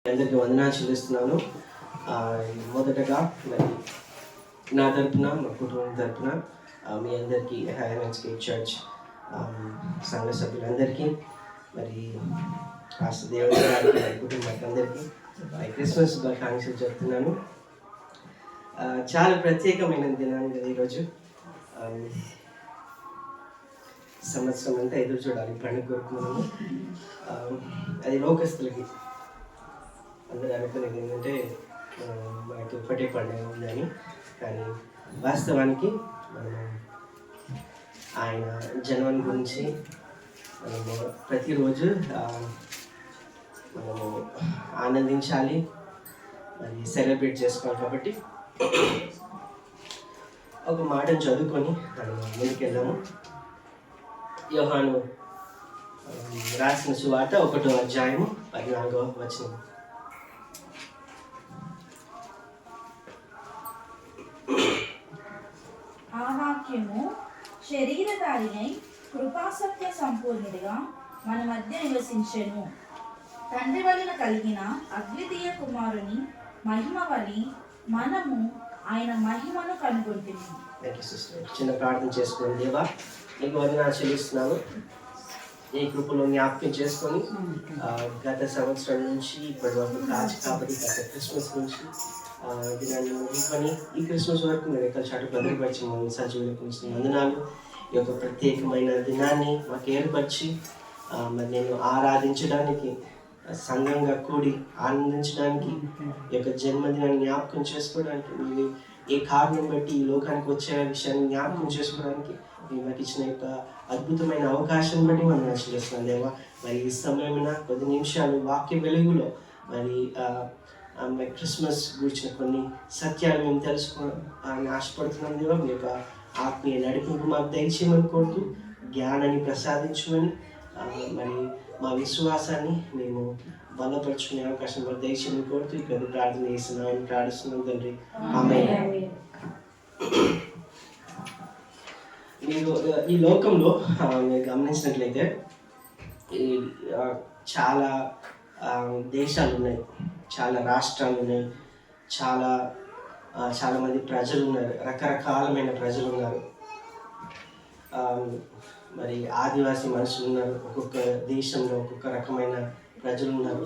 అందరికీ వందనాలు చెల్లిస్తున్నాను. మొదటగా మరి నా తరపున, మా కుటుంబం తరపున మీ అందరికీ హైరాన్స్కేప్ చర్చ్ సంఘ సభ్యులందరికీ మరి దేవుడి గారికి కుటుంబానికి అందరికీ క్రిస్మస్ శుభాకాంక్షలు చెప్తున్నాను. చాలా ప్రత్యేకమైన దినాన్ని కదా ఈరోజు. సంవత్సరం అంతా ఎదురు చూడాలి పండుగ కొరకు మనము. అది లోకస్తులకి అందరూ అనుకునేది ఏంటంటే మనకి ఒకటే పండుగ ఉందని, కానీ వాస్తవానికి మనము ఆయన జన్మం గురించి మనము ప్రతిరోజు మనము ఆనందించాలి, మరి సెలబ్రేట్ చేసుకోవాలి. కాబట్టి ఒక మాటను చదువుకొని మనం ముందుకెళ్దాము. యోహాను రాసిన సువార్త 1వ అధ్యాయము 14వ వచనం. ఆ వాక్యము శరీరధారినై కృపాసత్య సంపూర్ణుడిగా మన మధ్య నివసించెను. తండ్రి వలన కలిగిన అద్వితీయ కుమారుని మహిమ వలె మనము ఆయన మహిమను కనుగొంటున్నాము. చిన్న ప్రార్థన చేసుకోండి. దేవా, నీకు వందనాలు చెల్లిస్తున్నాను. ఈ కృపలో జ్ఞాపకం చేసుకొని గత సంవత్సరం నుంచి ఇప్పటి వరకు కాబట్టి గత క్రిస్మస్ నుంచి దినాన్ని ముగించుకొని ఈ క్రిస్మస్ వరకు నేను ఎక్కడ చాటు భద్రపరిచి మమ్మల్ని సజీవులకు వందనాలు. ఈ యొక్క ప్రత్యేకమైన దినాన్ని మాకు ఏర్పరిచి మరి నేను ఆరాధించడానికి, సంఘంగా కూడి ఆనందించడానికి, ఈ యొక్క జన్మదినాన్ని జ్ఞాపకం చేసుకోవడానికి, మీరు ఏ కారణం బట్టి ఈ లోకానికి వచ్చే విషయాన్ని జ్ఞాపకం చేసుకోవడానికి మీరు మాకు ఇచ్చిన యొక్క అద్భుతమైన అవకాశం బట్టి మనం ఆశీర్వదిస్తున్నాం దేవా. మరి ఈ సమయమైన కొద్ది నిమిషాలు వాక్య వెలుగులో మరి క్రిస్మస్ గురించిన కొన్ని సత్యాలు మేము తెలుసుకోవాలని ఆశపడుతున్నాం దేవా. మీ యొక్క ఆత్మీయ నడిపింపు మాకు దయచేయమని కోరుతూ జ్ఞానాన్ని ప్రసాదించమని, మరి మా విశ్వాసాన్ని మేము బలపరుచుకునే అవకాశం మాకు దయచేయమని కోరుతూ ఇక్కడ ప్రార్థన ప్రార్థిస్తున్నాం తండ్రి. ఆమేన్. మీరు ఈ లోకంలో మీరు గమనించినట్లయితే చాలా దేశాలు ఉన్నాయి, చాలా రాష్ట్రాలు ఉన్నాయి, చాలా మంది ప్రజలు ఉన్నారు, రకరకాలమైన ప్రజలు ఉన్నారు. మరి ఆదివాసీ మనుషులు ఉన్నారు, ఒక్కొక్క దేశంలో ఒక్కొక్క రకమైన ప్రజలు ఉన్నారు,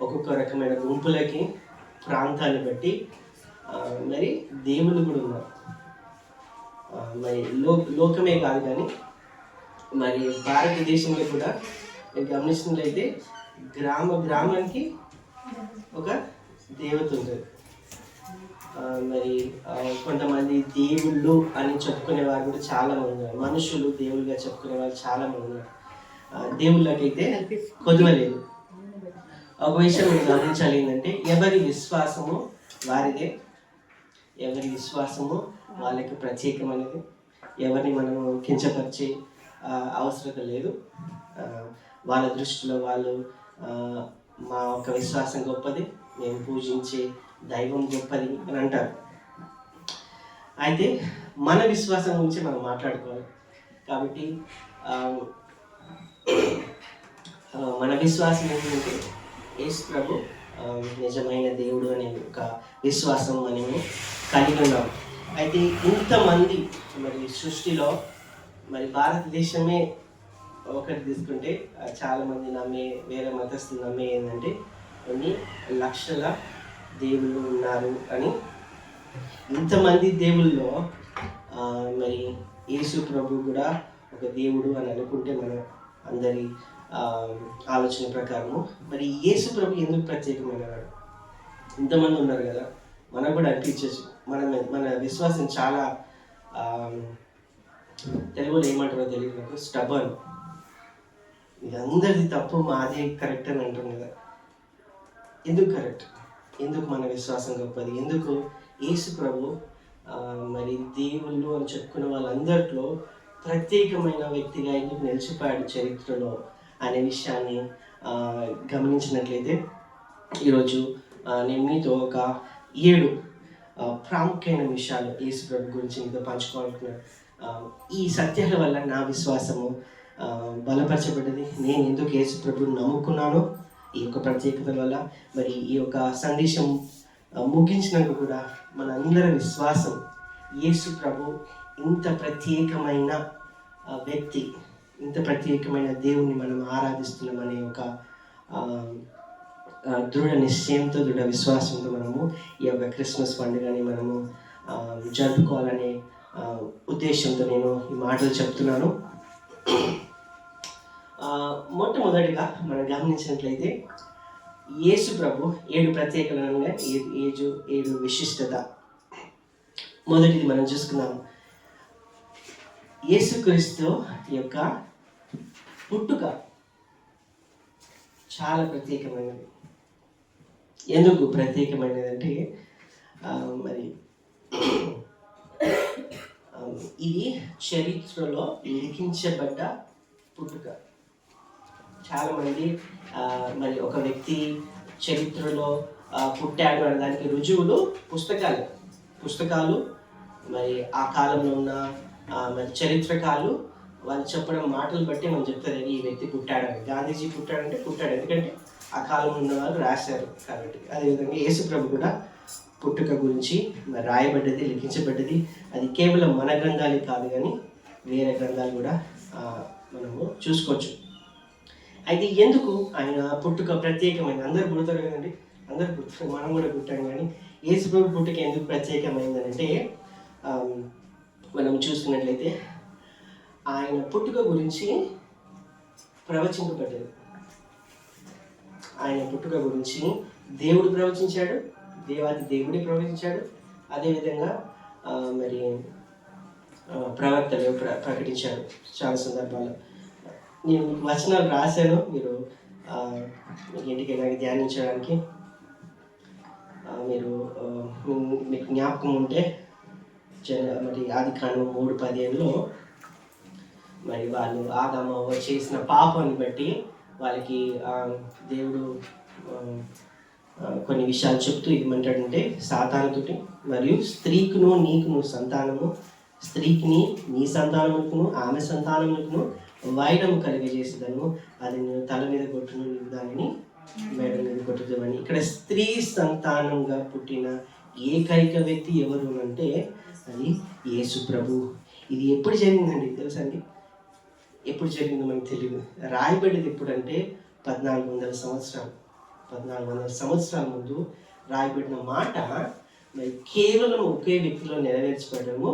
ఒక్కొక్క రకమైన గుంపులకి ప్రాంతాన్ని బట్టి మరి దేవుళ్ళు కూడా ఉన్నారు. మరి లోకమే కాదు కానీ మరి భారతదేశంలో కూడా మీరు గమనించినట్లయితే గ్రామానికి ఒక దేవత ఉంటుంది. మరి కొంతమంది దేవుళ్ళు అని చెప్పుకునే వారు కూడా చాలా మంది ఉన్నారు. మనుషులు దేవుళ్ళుగా చెప్పుకునే వాళ్ళు చాలా మంది ఉన్నారు. దేవుళ్ళకైతే కొదవలేదు. ఒక విషయం మీరు గమనించాలి ఏంటంటే, ఎవరి విశ్వాసము వారిదే, ఎవరి విశ్వాసము వాళ్ళకి ప్రత్యేకమైనది. ఎవరిని మనము కించపరిచే అవసరం లేదు. వాళ్ళ దృష్టిలో వాళ్ళు మా యొక్క విశ్వాసం గొప్పది, మేము పూజించే దైవం గొప్పది అని అంటారు. అయితే మన విశ్వాసం గురించి మనం మాట్లాడుకోవాలి. కాబట్టి మన విశ్వాసం ఏంటంటే యేసు ప్రభు నిజమైన దేవుడు అనే ఒక విశ్వాసం మనము కలిగి ఉన్నాం. అయితే ఇంతమంది మరి సృష్టిలో మరి భారతదేశమే ఒకటి తీసుకుంటే చాలామంది నమ్మే, వేరే మతస్థులు నమ్మే ఏంటంటే కొన్ని లక్షల దేవుళ్ళు ఉన్నారు అని. ఇంతమంది దేవుల్లో మరి యేసు ప్రభు కూడా ఒక దేవుడు అని అనుకుంటే మన అందరి ఆలోచన ప్రకారము మరి యేసు ప్రభు ఎందుకు ప్రత్యేకమైనవాడు? ఇంతమంది ఉన్నారు కదా, మనకు కూడా అనిపించచ్చు. మన విశ్వాసం చాలా తెలుగులో ఏమంటారో తెలియదు నాకు, స్టబర్న్. ఇది అందరిది తప్పు, మాదే కరెక్ట్ అని అంటాం కదా. ఎందుకు కరెక్ట్? ఎందుకు మన విశ్వాసం గొప్పది? ఎందుకు యేసు ప్రభు మరి దేవుళ్ళు అని చెప్పుకున్న వాళ్ళందరిలో ప్రత్యేకమైన వ్యక్తిగా ఎందుకు నిలిచిపోయాడు చరిత్రలో అనే విషయాన్ని గమనించినట్లయితే ఈరోజు నేను మీతో ఒక 7 ప్రాముఖ్యమైన విషయాలు యేసు ప్రభు గురించి మీతో పంచుకోవాలనుకున్నాను. ఈ సత్యాల వల్ల నా విశ్వాసము బలపరచబడ్డది. నేను ఎందుకు యేసు ప్రభుని నమ్ముకున్నానో ఈ యొక్క ప్రత్యేకతల వల్ల మరి ఈ యొక్క సందేశం ముగించినాక కూడా మన అందరి విశ్వాసం యేసు ప్రభు ఇంత ప్రత్యేకమైన వ్యక్తి, ఇంత ప్రత్యేకమైన దేవుణ్ణి మనం ఆరాధిస్తున్నామనే ఒక దృఢ నిశ్చయంతో, దృఢ విశ్వాసంతో మనము ఈ యొక్క క్రిస్మస్ పండుగని మనము జరుపుకోవాలనే ఉద్దేశంతో నేను ఈ మాటలు చెప్తున్నాను. మొట్టమొదటిగా మనం గమనించినట్లయితే యేసు ప్రభు 7 ప్రత్యేకమైన 7 విశిష్టత. మొదటిది మనం చూసుకున్నాం, యేసుక్రీస్తు యొక్క పుట్టుక చాలా ప్రత్యేకమైనది. ఎందుకు ప్రత్యేకమైనది అంటే మరి ఇది చరిత్రలో లిఖించబడ్డ పుట్టుక. చాలామంది మరి ఒక వ్యక్తి చరిత్రలో పుట్టాడు అనే దానికి రుజువులు పుస్తకాలు మరి ఆ కాలంలో ఉన్న మరి చరిత్రకారులు వాళ్ళు చెప్పడం మాటలు బట్టి మనం చెప్తారు ఈ వ్యక్తి పుట్టాడని. గాంధీజీ పుట్టాడు, ఎందుకంటే ఆ కాలంలో ఉన్న వాళ్ళు రాశారు కాబట్టి. అదేవిధంగా యేసు ప్రభు కూడా పుట్టుక గురించి మరి రాయబడ్డది, లిఖించబడ్డది. అది కేవలం మన గ్రంథాలే కాదు కానీ వేరే గ్రంథాలు కూడా మనము చూసుకోవచ్చు. అయితే ఎందుకు ఆయన పుట్టుక ప్రత్యేకమైంది? అందరు పుడతారు కదండి, అందరు పుట్టారు, మనం కూడా పుట్టాం. కానీ యేసు ప్రభు పుట్టుక ఎందుకు ప్రత్యేకమైందంటే మనం చూసుకున్నట్లయితే ఆయన పుట్టుక గురించి ప్రవచింపబడ్డది. ఆయన పుట్టుక గురించి దేవుడు ప్రవచించాడు, దేవాది దేవుడే ప్రవచించాడు. అదేవిధంగా మరి ప్రవక్తలు ప్రకటించారు చాలా సందర్భాల్లో. నేను వచనాలు రాశాను, మీరు ఇంటికి వెళ్ళాక ధ్యానించడానికి మీరు మీకు జ్ఞాపకం ఉంటే మరి ఆదికాండం 3:15 మరి వాళ్ళు ఆదాము చేసిన పాపాన్ని బట్టి వాళ్ళకి దేవుడు కొన్ని విషయాలు చెప్తూ ఏమంటాడంటే, సాతానుతోటి మరియు స్త్రీకును నీకును సంతానము, స్త్రీకిని నీ సంతానముకును ఆమె సంతానముకును వైరం కలిగజేసేదను, అది నేను తల మీద కొట్టును, నీవు దానిని మెడ మీద కొట్టుదామని. ఇక్కడ స్త్రీ సంతానంగా పుట్టిన ఏకైక వ్యక్తి ఎవరు అంటే అది యేసు ప్రభు. ఇది ఎప్పుడు జరిగిందండి తెలుసా అండి? ఎప్పుడు జరిగిందో మనకు తెలియదు. రాయబడేది ఎప్పుడంటే 1400 సంవత్సరాల ముందు రాయబడిన మాట మరి కేవలం ఒకే వ్యక్తిలో నెరవేర్చబడము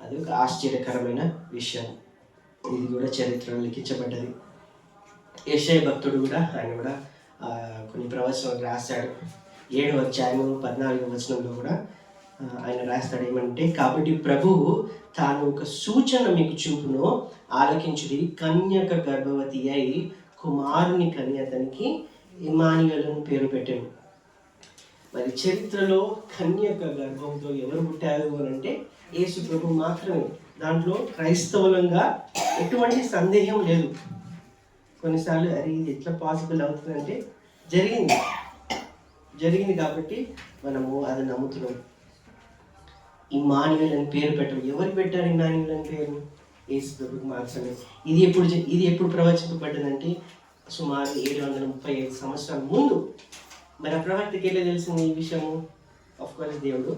అది ఒక ఆశ్చర్యకరమైన విషయం. ఇది కూడా చరిత్రలో లిఖించబడ్డది. యెషయా భక్తుడు కూడా ఆయన కూడా కొన్ని ప్రవచనాలు రాశాడు. 7వ అధ్యాయం 14వ వచనంలో కూడా ఆయన రాస్తాడు ఏమంటే, కాబట్టి ప్రభువు తాను ఒక సూచన మీకు చూపును, ఆలకించుడి, కన్యక గర్భవతి అయి కుమారుని కని అతనికి ఇమ్మానుయేలు పేరు పెట్టాడు. మరి చరిత్రలో కన్యక గర్భంతో ఎవరు పుట్టారు అని అంటే యేసు ప్రభు మాత్రమే. దాంట్లో క్రైస్తవులంగా ఎటువంటి సందేహం లేదు. కొన్నిసార్లు అది ఇది ఎట్లా పాసిబుల్ అవుతుందంటే జరిగింది కాబట్టి మనము అది నమ్ముతున్నాం. ఇమ్మానుయేలు అని పేరు పెట్టారు. ఎవరు పెట్టారు ఇమ్మానుయేలు అని పేరు? యేసు ప్రభుకి మాత్రమే. ఇది ఎప్పుడు ప్రవచింపబడ్డదంటే సుమారు 735 సంవత్సరాల ముందు. మరి ఆ ప్రవక్తకి ఎలా తెలిసింది ఈ విషయము? ఆఫ్కోర్స్ దేవుడు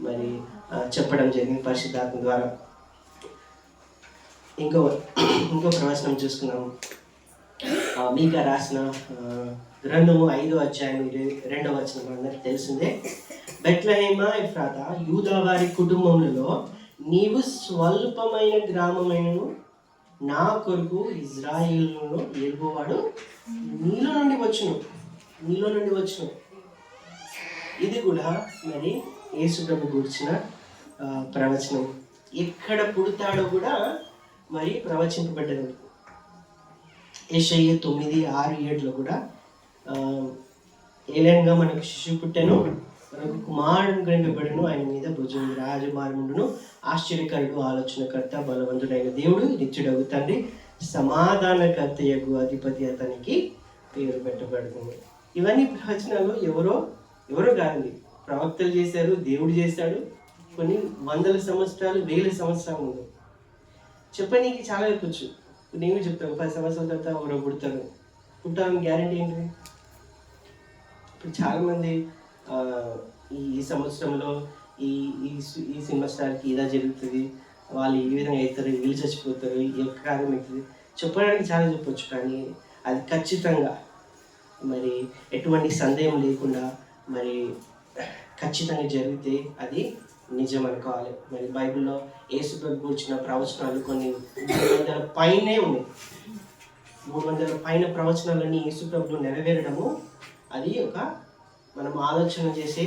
మరి చెప్పడం జరిగింది పరిశుద్ధాత్మ ద్వారా. ఇంకో ప్రవచనం చూసుకున్నాము. మీకా రాసిన గ్రంథము 5వ అధ్యాయం 2వ వచనం అందరికి తెలిసిందే. బెత్లెహేమా ఎఫ్రాతా, యూదా వారి కుటుంబములలో నీవు స్వల్పమైన గ్రామమైనను నా కొరకు ఇజ్రాయేలును ఏలువాడు నీలో నుండి వచ్చును. ఇది కూడా మరి యేసు ప్రభు గురించిన ప్రవచనం. ఎక్కడ పుడతాడో కూడా మరి ప్రవచింపబడ్డది. యెషయా 9:6-7 కూడా ఏలైనగా మనకు శిశువు పుట్టెను, మనకు కుమారుడు కనిపింపబడెను, ఆయన మీద భుజం రాజమార్ముడును, ఆశ్చర్యకరుడు, ఆలోచనకర్త, బలవంతుడైన దేవుడు, నిత్యుడగు తండ్రి, సమాధానకర్తయగు అధిపతి అతనికి పేరు పెట్టబడుతుంది. ఇవన్నీ ప్రవచనాలు ఎవరో కాదండి, ప్రవక్తలు చేశారు, దేవుడు చేశాడు. కొన్ని 100 సంవత్సరాలు 1000 సంవత్సరాల ముందు చెప్పనీకి చాలా చెప్పచ్చు. నేను చెప్తాను 10 సంవత్సరాల తర్వాత ఎవరో పుడతారు. పుట్టాలని గ్యారంటీ ఏంటి? ఇప్పుడు చాలామంది ఈ సంవత్సరంలో ఈ ఈ ఈ సినిమా స్టార్కి ఇలా జరుగుతుంది, వాళ్ళు ఈ విధంగా అవుతారు, వీళ్ళు చచ్చిపోతారు, ఈ యొక్క కార్యం అవుతుంది చెప్పడానికి చాలా చెప్పొచ్చు. కానీ అది ఖచ్చితంగా మరి ఎటువంటి సందేహం లేకుండా మరి ఖచ్చితంగా జరిగితే అది నిజం అనుకోవాలి. మరి బైబిల్లో యేసు ప్రభు గురించిన ప్రవచనాలు కొన్ని 300 పైనే ఉన్నాయి. 300 పైన ప్రవచనాలన్నీ యేసు ప్రభులో నెరవేరడము అది ఒక మనం ఆలోచన చేసే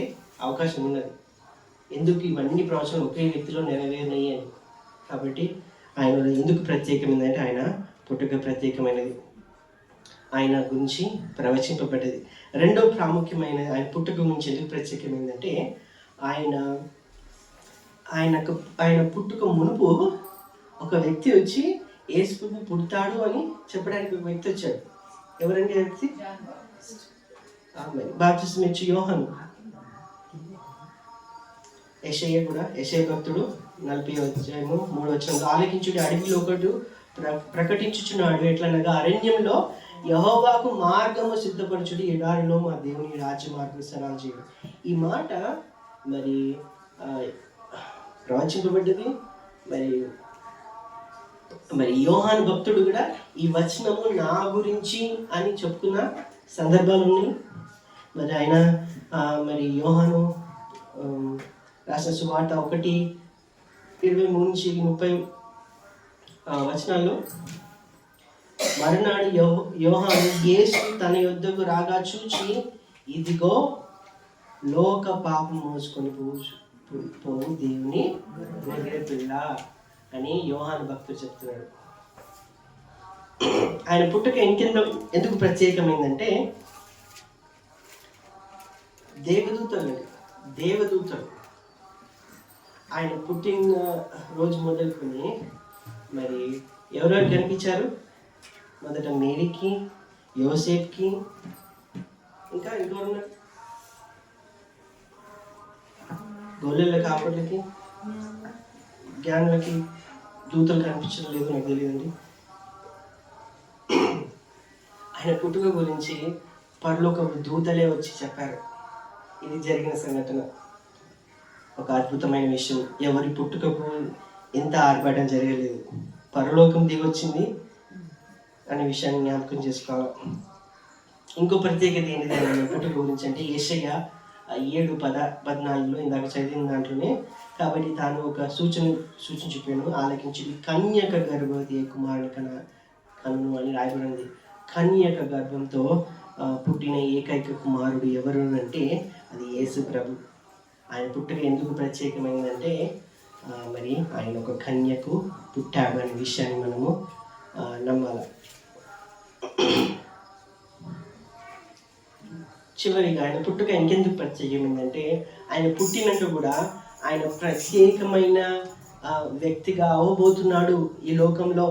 అవకాశం ఉన్నది. ఎందుకు ఇవన్నీ ప్రవచనాలు ఒకే వ్యక్తిలో నెరవేరినాయి అని. కాబట్టి ఆయన ఎందుకు ప్రత్యేకమైందంటే ఆయన పుట్టుక ప్రత్యేకమైనది, ఆయన గురించి ప్రవచింపబడ్డది. రెండో ప్రాముఖ్యమైన ఆయన పుట్టుక గురించి ఎందుకు ప్రత్యేకమైందంటే ఆయన పుట్టుక మునుపు ఒక వ్యక్తి వచ్చి యేసు ప్రభు పుడతాడు అని చెప్పడానికి ఒక వ్యక్తి వచ్చాడు. ఎవరంటే వ్యక్తి? బాప్తిస్మం ఇచ్చే యోహాను. యెషయా భక్తుడు 40:3 ఆలకించుడి, అడవిలో ఒకడు ప్రకటించుచున్నాడు ఎట్లనగా అరణ్యంలో యెహోవాకు మార్గము సిద్ధపరచుడి, ఎడారిలో మా దేవుని రాజ్య మార్గం సరాలు చేయడు. ఈ మాట మరి ప్రవచింపబడ్డది. మరి యోహాను భక్తుడు కూడా ఈ వచనము నా గురించి అని చెప్పుకున్న సందర్భాలు ఉన్నాయి. మరి ఆయన మరి యోహాను రాసిన సువార్త 1:23-30 వచనాల్లో మరునాడు యోహాను యేసు తన యొద్దకు రాగా చూచి, ఇదిగో లోక పాపం మోసుకొని పోవు దేవుని గొర్రె పిల్ల అని యోహాను భక్తుడు చెప్తున్నాడు. ఆయన పుట్టుక ఎందుకు ప్రత్యేకమైందంటే దేవదూతలు ఆయన పుట్టిన రోజు మొదలుకొని మరి ఎవరెవరు కనిపించారు? మొదట మేరీకి, యోసేఫ్కి, ఇంకా ఇంకెవరున్నారు? గొల్లెల కాపర్లకి, జ్ఞానులకి దూతలు కనిపించడం లేదు, నాకు తెలియదండి. ఆయన పుట్టుక గురించి పరలోకపు దూతలే వచ్చి చెప్పారు. ఇది జరిగిన సంఘటన, ఒక అద్భుతమైన విషయం. ఎవరి పుట్టుకకు ఎంత ఆర్భాటం జరగలేదు, పరలోకం దిగొచ్చింది అనే విషయాన్ని జ్ఞాపకం చేసుకోవాలి. ఇంకో ప్రత్యేకత ఏంటిది పుట్టుక గురించి అంటే యెషయా 7:14 ఇందాక చదివిన దాంట్లోనే, కాబట్టి తాను ఒక సూచించిపోయాను, ఆలకించి కన్యక గర్భవతి కుమారుని కనును అని రాయబడింది. కన్యక గర్భంతో పుట్టిన ఏకైక కుమారుడు ఎవరు అంటే అది యేసు ప్రభు. ఆయన పుట్టుక ఎందుకు ప్రత్యేకమైందంటే మరి ఆయన ఒక కన్యకు పుట్టాడు అనే విషయాన్ని మనము నమ్మాలి. చివరిగా ఆయన పుట్టుక ఇంకెందుకు ప్రత్యేకమైందంటే ఆయన పుట్టినట్టు కూడా ఆయన ప్రత్యేకమైన వ్యక్తిగా అవ్వబోతున్నాడు ఈ లోకంలో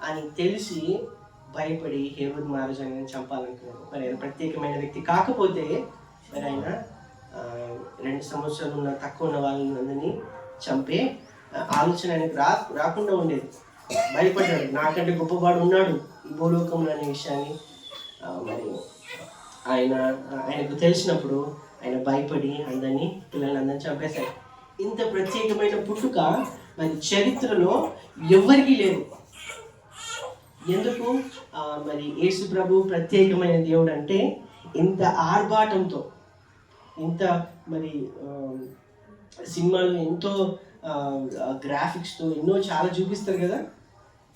అని తెలిసి భయపడి హేరోదు మహారాజు ఆయన చంపాలనుకున్నాడు. మరి ఆయన ప్రత్యేకమైన వ్యక్తి కాకపోతే మరి ఆయన 2 సంవత్సరాలు ఉన్న తక్కువ ఉన్న వాళ్ళని చంపే ఆలోచన ఆయనకు రాకుండా ఉండేది. భయపడ్డాడు, నాకంటే గొప్పవాడు ఉన్నాడు ఈ భూలోకంలో అనే విషయాన్ని మరి ఆయనకు తెలిసినప్పుడు ఆయన భయపడి పిల్లలందరినీ చంపేశాడు. ఇంత ప్రత్యేకమైన పుట్టుక మరి చరిత్రలో ఎవరికీ లేదు. ఎందుకు మరి యేసు ప్రభు ప్రత్యేకమైన దేవుడు అంటే ఇంత ఆర్భాటంతో, ఇంత మరి సినిమాలు ఎంతో గ్రాఫిక్స్తో ఎన్నో చాలా చూపిస్తారు కదా,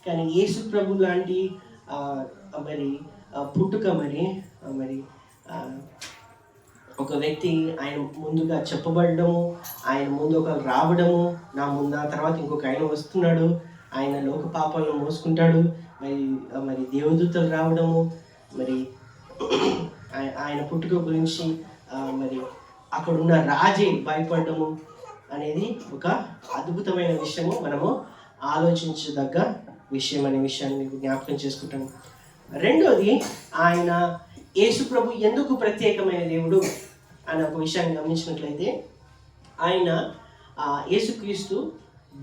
కానీ యేసు ప్రభు లాంటి మరి పుట్టుక మరి ఒక వ్యక్తి ఆయన ముందుగా చెప్పబడము, ఆయన ముందు ఒక రావడము, నా ముందు ఆ తర్వాత ఇంకొక ఆయన వస్తున్నాడు, ఆయన లోక పాపాలను మోసుకుంటాడు, మరి దేవదూతలు రావడము, మరి ఆయన పుట్టుక గురించి మరి అక్కడున్న రాజే భయపడము అనేది ఒక అద్భుతమైన విషయము, మనము ఆలోచించదగ్గ విషయం అనే విషయాన్ని మీకు జ్ఞాపకం చేసుకుంటాము. రెండోది, ఆయన యేసు ప్రభు ఎందుకు ప్రత్యేకమైన దేవుడు అనే ఒక విషయాన్ని గమనించినట్లయితే, ఆయన యేసుక్రీస్తు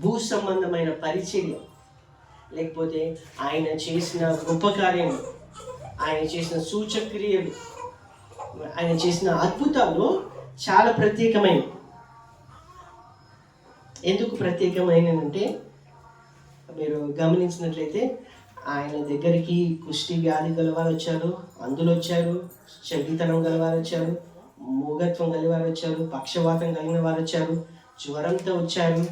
భూ సంబంధమైన పరిచర్య, లేకపోతే ఆయన చేసిన గొప్ప కార్యము, ఆయన చేసిన సూచక్రియలు, ఆయన చేసిన అద్భుతాలు చాలా ప్రత్యేకమైనవి. ఎందుకు ప్రత్యేకమైనదంటే మీరు గమనించినట్లయితే ఆయన దగ్గరికి కుష్టి వ్యాధి గలవారు వచ్చారు, అందులో వచ్చారు, చెవితనం గలవారు వచ్చారు, మూగత్వం గలవారు వచ్చారు, పక్షవాతం కలిగిన వారు వచ్చారు, జ్వరంతో వచ్చారు,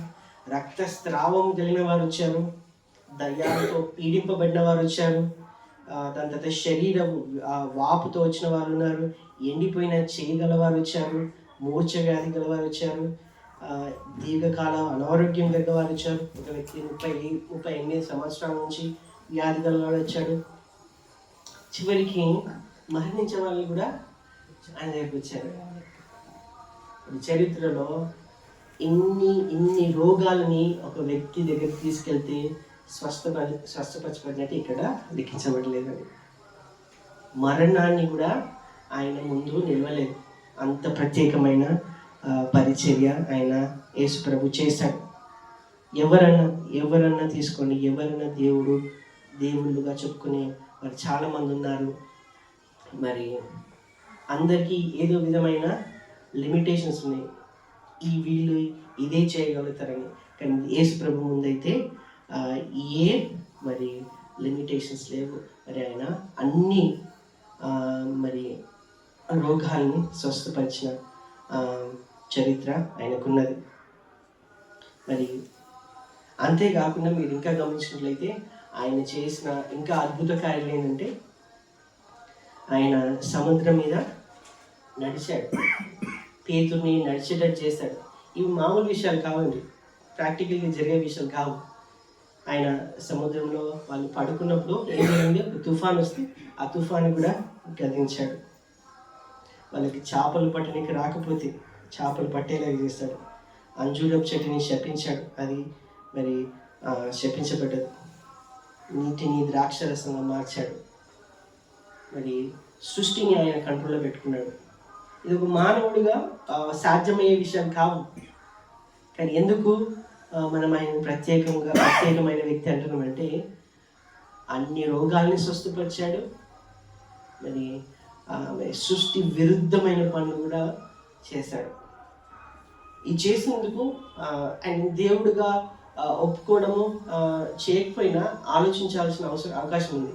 రక్తస్రావం కలిగిన వారు వచ్చారు, దయ్యాలతో పీడింపబడిన వారు వచ్చారు, దాని తర్వాత శరీర వాపుతో వచ్చిన వారు ఉన్నారు, ఎండిపోయిన చేయి గలవారు వచ్చారు, మూర్ఛ వ్యాధి గలవారు వచ్చారు, దీర్ఘకాల అనారోగ్యం కలిగిన వారు వచ్చారు. ఒక వ్యక్తి 38 సంవత్సరాల నుంచి వ్యాధి గలవాడు వచ్చాడు. చివరికి మరణించే వాళ్ళు కూడా ఆయన దగ్గరికి వచ్చారు. చరిత్రలో ఇన్ని రోగాలని ఒక వ్యక్తి దగ్గరికి తీసుకెళ్తే స్వస్థపరచబడినట్టు ఇక్కడ లిఖించబడలేదని. మరణాన్ని కూడా ఆయన ముందు నిలవలేదు. అంత ప్రత్యేకమైన పరిచర్య ఆయన యేసు ప్రభు చేశాడు. ఎవరన్నా తీసుకోండి, ఎవరన్నా దేవుళ్ళుగా చెప్పుకునే మరి చాలామంది ఉన్నారు. మరి అందరికీ ఏదో విధమైన లిమిటేషన్స్ ఉన్నాయి. వీళ్ళు ఇదే చేయగలుగుతారని. కానీ యేసు ప్రభు ముందైతే ఏ మరి లిమిటేషన్స్ లేవు. మరి ఆయన అన్ని మరి రోగాల్ని స్వస్థపరిచిన చరిత్ర ఆయనకున్నది. మరి అంతేకాకుండా మీరు ఇంకా గమనించినట్లయితే ఆయన చేసిన ఇంకా అద్భుత కార్యాలు ఏంటంటే ఆయన సముద్రం మీద నడిచాడు, పేతుర్ని నడిచేటట్టు చేశాడు. ఇవి మామూలు విషయాలు కావండి, ప్రాక్టికల్గా జరిగే విషయాలు కావు. ఆయన సముద్రంలో వాళ్ళు పడుకున్నప్పుడు ఏం జరిగింది, తుఫాన్ వస్తే ఆ తుఫాను కూడా గదించాడు. వాళ్ళకి చేపలు పట్టడానికి రాకపోతే చేపలు పట్టేలాగా చేస్తాడు. అంజూరపు చెట్టుని శపించాడు, అది మరి శపించబడ్డది. నీటిని ద్రాక్షరసంగా మార్చాడు. మరి సృష్టిని ఆయన కంట్రోల్లో పెట్టుకున్నాడు. ఇది ఒక మానవుడిగా సాధ్యమయ్యే విషయాలు కావు. కానీ ఎందుకు మనం ఆయన ప్రత్యేకమైన వ్యక్తి అంటున్నామంటే అన్ని రోగాల్ని స్వస్థపరిచాడు. మరి సృష్టి విరుద్ధమైన పనులు కూడా చేశాడు. ఇది చేసినందుకు ఆయన దేవుడుగా ఒప్పుకోవడము చేయకపోయినా ఆలోచించాల్సిన అవకాశం ఉంది.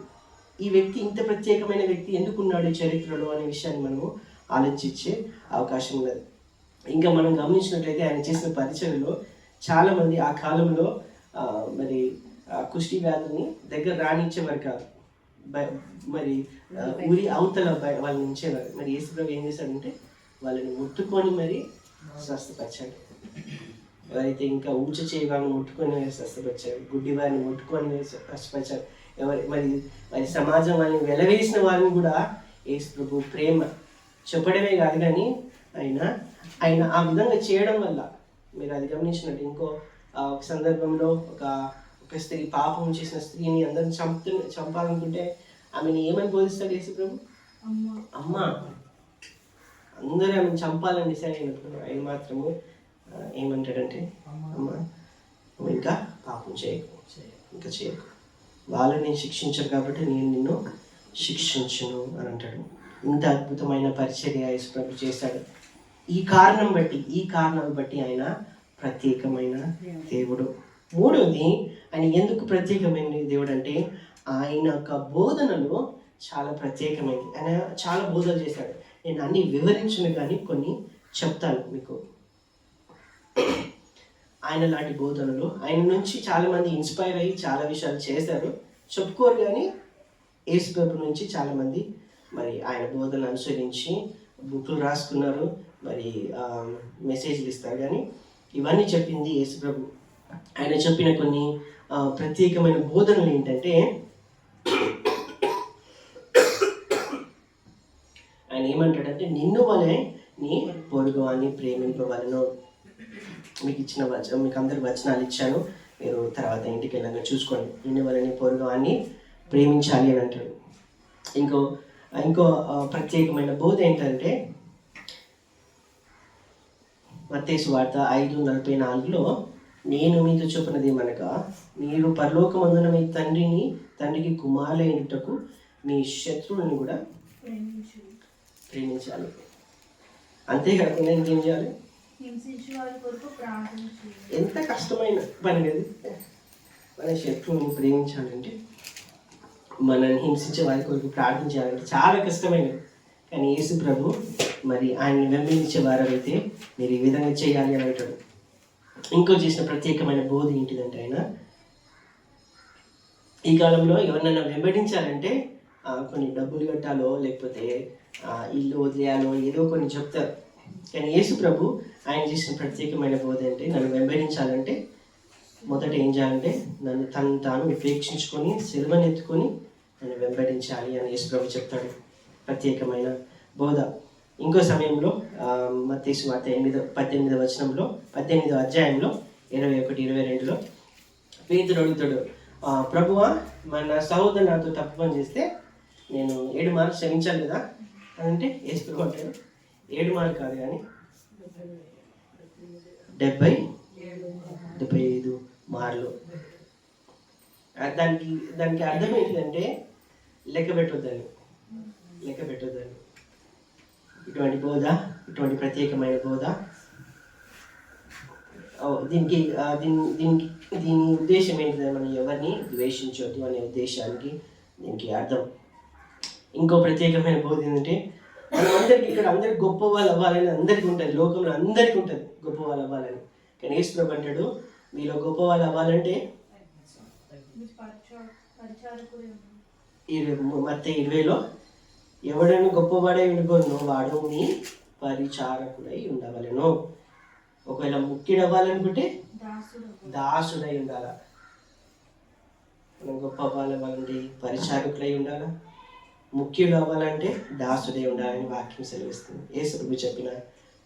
ఈ వ్యక్తి ఇంత ప్రత్యేకమైన వ్యక్తి ఎందుకున్నాడు చరిత్రలో అనే విషయాన్ని మనము ఆలోచించే అవకాశం ఉన్నది. ఇంకా మనం గమనించినట్లయితే ఆయన చేసిన పరిచర్యలో చాలామంది ఆ కాలంలో మరి కుష్టి వ్యాధిని దగ్గర రానిచ్చేవారు కాదు. మరి ఊరి అవతల వాళ్ళని ఉంచేవారు. మరి యేసు ప్రభు ఏం చేశాడంటే వాళ్ళని ముట్టుకొని మరి స్వస్థపరిచాడు. ఎవరైతే ఇంకా ఊచ చేయి వారిని ముట్టుకొని స్వస్థపరిచారు, గుడ్డి వారిని ముట్టుకొని స్వస్థపరిచారు. మరి సమాజం వాళ్ళని వెలవేసిన వారిని కూడా యేసు ప్రభు ప్రేమ చెప్పడమే కాదు, కానీ ఆయన ఆ విధంగా చేయడం వల్ల మీరు అది గమనించినట్టు ఇంకో ఒక సందర్భంలో ఒక స్త్రీ పాపం చేసిన స్త్రీని అందరిని చంపాలనుకుంటే ఆమెను ఏమని బోధిస్తాడు యేసు ప్రభు? అమ్మ. అందరూ ఆమెను చంపాలని సరే అయినప్పుడు ఆయన మాత్రము ఏమంటాడంటే అమ్మ నువ్వు ఇంకా పాపం ఇంకా చేయకు, వాళ్ళని శిక్షించరు కాబట్టి నేను నిన్ను శిక్షించును అని అంటాడు. ఇంత అద్భుతమైన పరిచర్య యేసు ప్రభు చేశాడు. ఈ కారణాలు బట్టి ఆయన ప్రత్యేకమైన దేవుడు. మూడవది, ఆయన ఎందుకు ప్రత్యేకమైన దేవుడు అంటే ఆయన యొక్క బోధనలు చాలా ప్రత్యేకమైనది. ఆయన చాలా బోధనలు చేశాడు. నేను అన్ని వివరించిన కానీ కొన్ని చెప్తాను మీకు. ఆయన లాంటి బోధనలు, ఆయన నుంచి చాలామంది ఇన్స్పైర్ అయ్యి చాలా విషయాలు చేశారు, చెప్పుకోరు. కానీ యేసు ప్రభు నుంచి చాలామంది మరి ఆయన బోధనలు అనుసరించి బుక్లు రాసుకున్నారు, మరి మెసేజ్లు ఇస్తారు. కానీ ఇవన్నీ చెప్పింది యేసు ప్రభు. ఆయన చెప్పిన కొన్ని ప్రత్యేకమైన బోధనలు ఏంటంటే ఆయన ఏమంటాడంటే నిన్ను వలె నీ పొరుగువాన్ని ప్రేమింపవలను. మీకు అందరు వచనాలు ఇచ్చాను, మీరు తర్వాత ఇంటికి వెళ్ళాక చూసుకోండి. నిన్ను వలె నీ పొరుగువాన్ని ప్రేమించాలి అని అంటాడు. ఇంకో ప్రత్యేకమైన బోధ ఏంటంటే మత్తయి సువార్త 5:44లో నేను మీతో చెప్పినది ఏమనగా మీరు పరలోకమందున మీ తండ్రికి కుమారులైనటకు మీ శత్రువులను కూడా ప్రేమించాలి. అంతేకాకుండా ఇంకేం చేయాలి? హింసించు వారి కొరకు ప్రార్థన చేయాలి. ఎంత కష్టమైన పని కదా. మన శత్రువుని ప్రేమించాలంటే, మనల్ని హింసించే వారి కొరకు ప్రార్థన చేయాలంటే చాలా కష్టమైనది. కానీ యేసు ప్రభు మరి ఆయన్ని వెంబడించే వారైతే మీరు ఈ విధంగా చేయాలి అని అంటాడు. ఇంకో చేసిన ప్రత్యేకమైన బోధ ఏంటిదంటే, ఆయన ఈ కాలంలో ఎవరినైనా వెంబడించాలంటే కొన్ని డబ్బులు కట్టాలో లేకపోతే ఇల్లు వదిలేయాలో ఏదో కొన్ని చెప్తారు. కానీ యేసు ప్రభు ఆయన చేసిన ప్రత్యేకమైన బోధ అంటే, నన్ను వెంబడించాలంటే మొదట ఏం చేయాలంటే నన్ను తాను విపేక్షించుకొని సిలువను ఎత్తుకొని నన్ను వెంబడించాలి అని యేసు ప్రభు చెప్తాడు. ప్రత్యేకమైన బోధ. ఇంకో సమయంలో మత్తయి సువార్త 18వ వచనంలో 18వ అధ్యాయంలో 21-22లో పేతురు అడుగుతాడు, ప్రభువా మన సహోదరు నాతో తప్పు పని చేస్తే నేను 7 మార్లు క్షమించాలి కదా అని అంటే యేసు ప్రభు అంటాడు, 7 మార్లు కాదు కానీ 75 మార్లు. దానికి అర్థం ఏంటిదంటే లెక్క పెట్టొద్దని. ఇటువంటి బోధ, ఇటువంటి ప్రత్యేకమైన బోధ, దీని ఉద్దేశం ఏంటిదని, మనం ఎవరిని ద్వేషించవద్దు అనే ఉద్దేశానికి దీనికి అర్థం. ఇంకో ప్రత్యేకమైన బోధ ఏంటంటే, మనం అందరికీ ఇక్కడ అందరికి గొప్ప వాళ్ళు అవ్వాలని అందరికీ ఉంటుంది, లోకంలో అందరికీ ఉంటుంది గొప్ప వాళ్ళు అవ్వాలని. కానీ యేసు ప్రభు అంటాడు, మీలో గొప్ప వాళ్ళు అవ్వాలంటే మత్తయి 20లో ఎవడైనా గొప్పవాడై ఉండిపోను వాడు మీ పరిచారకుడై ఉండవలెను. ఒకవేళ ముఖ్యుడు అవ్వాలనుకుంటే దాసుడై ఉండాలా. మనం గొప్ప అవ్వాలంటే పరిచారకులై ఉండాలా, ముఖ్యుడు అవ్వాలంటే దాసుడై ఉండాలని వాక్యం సెలవిస్తుంది. యేసు ప్రభు చెప్పిన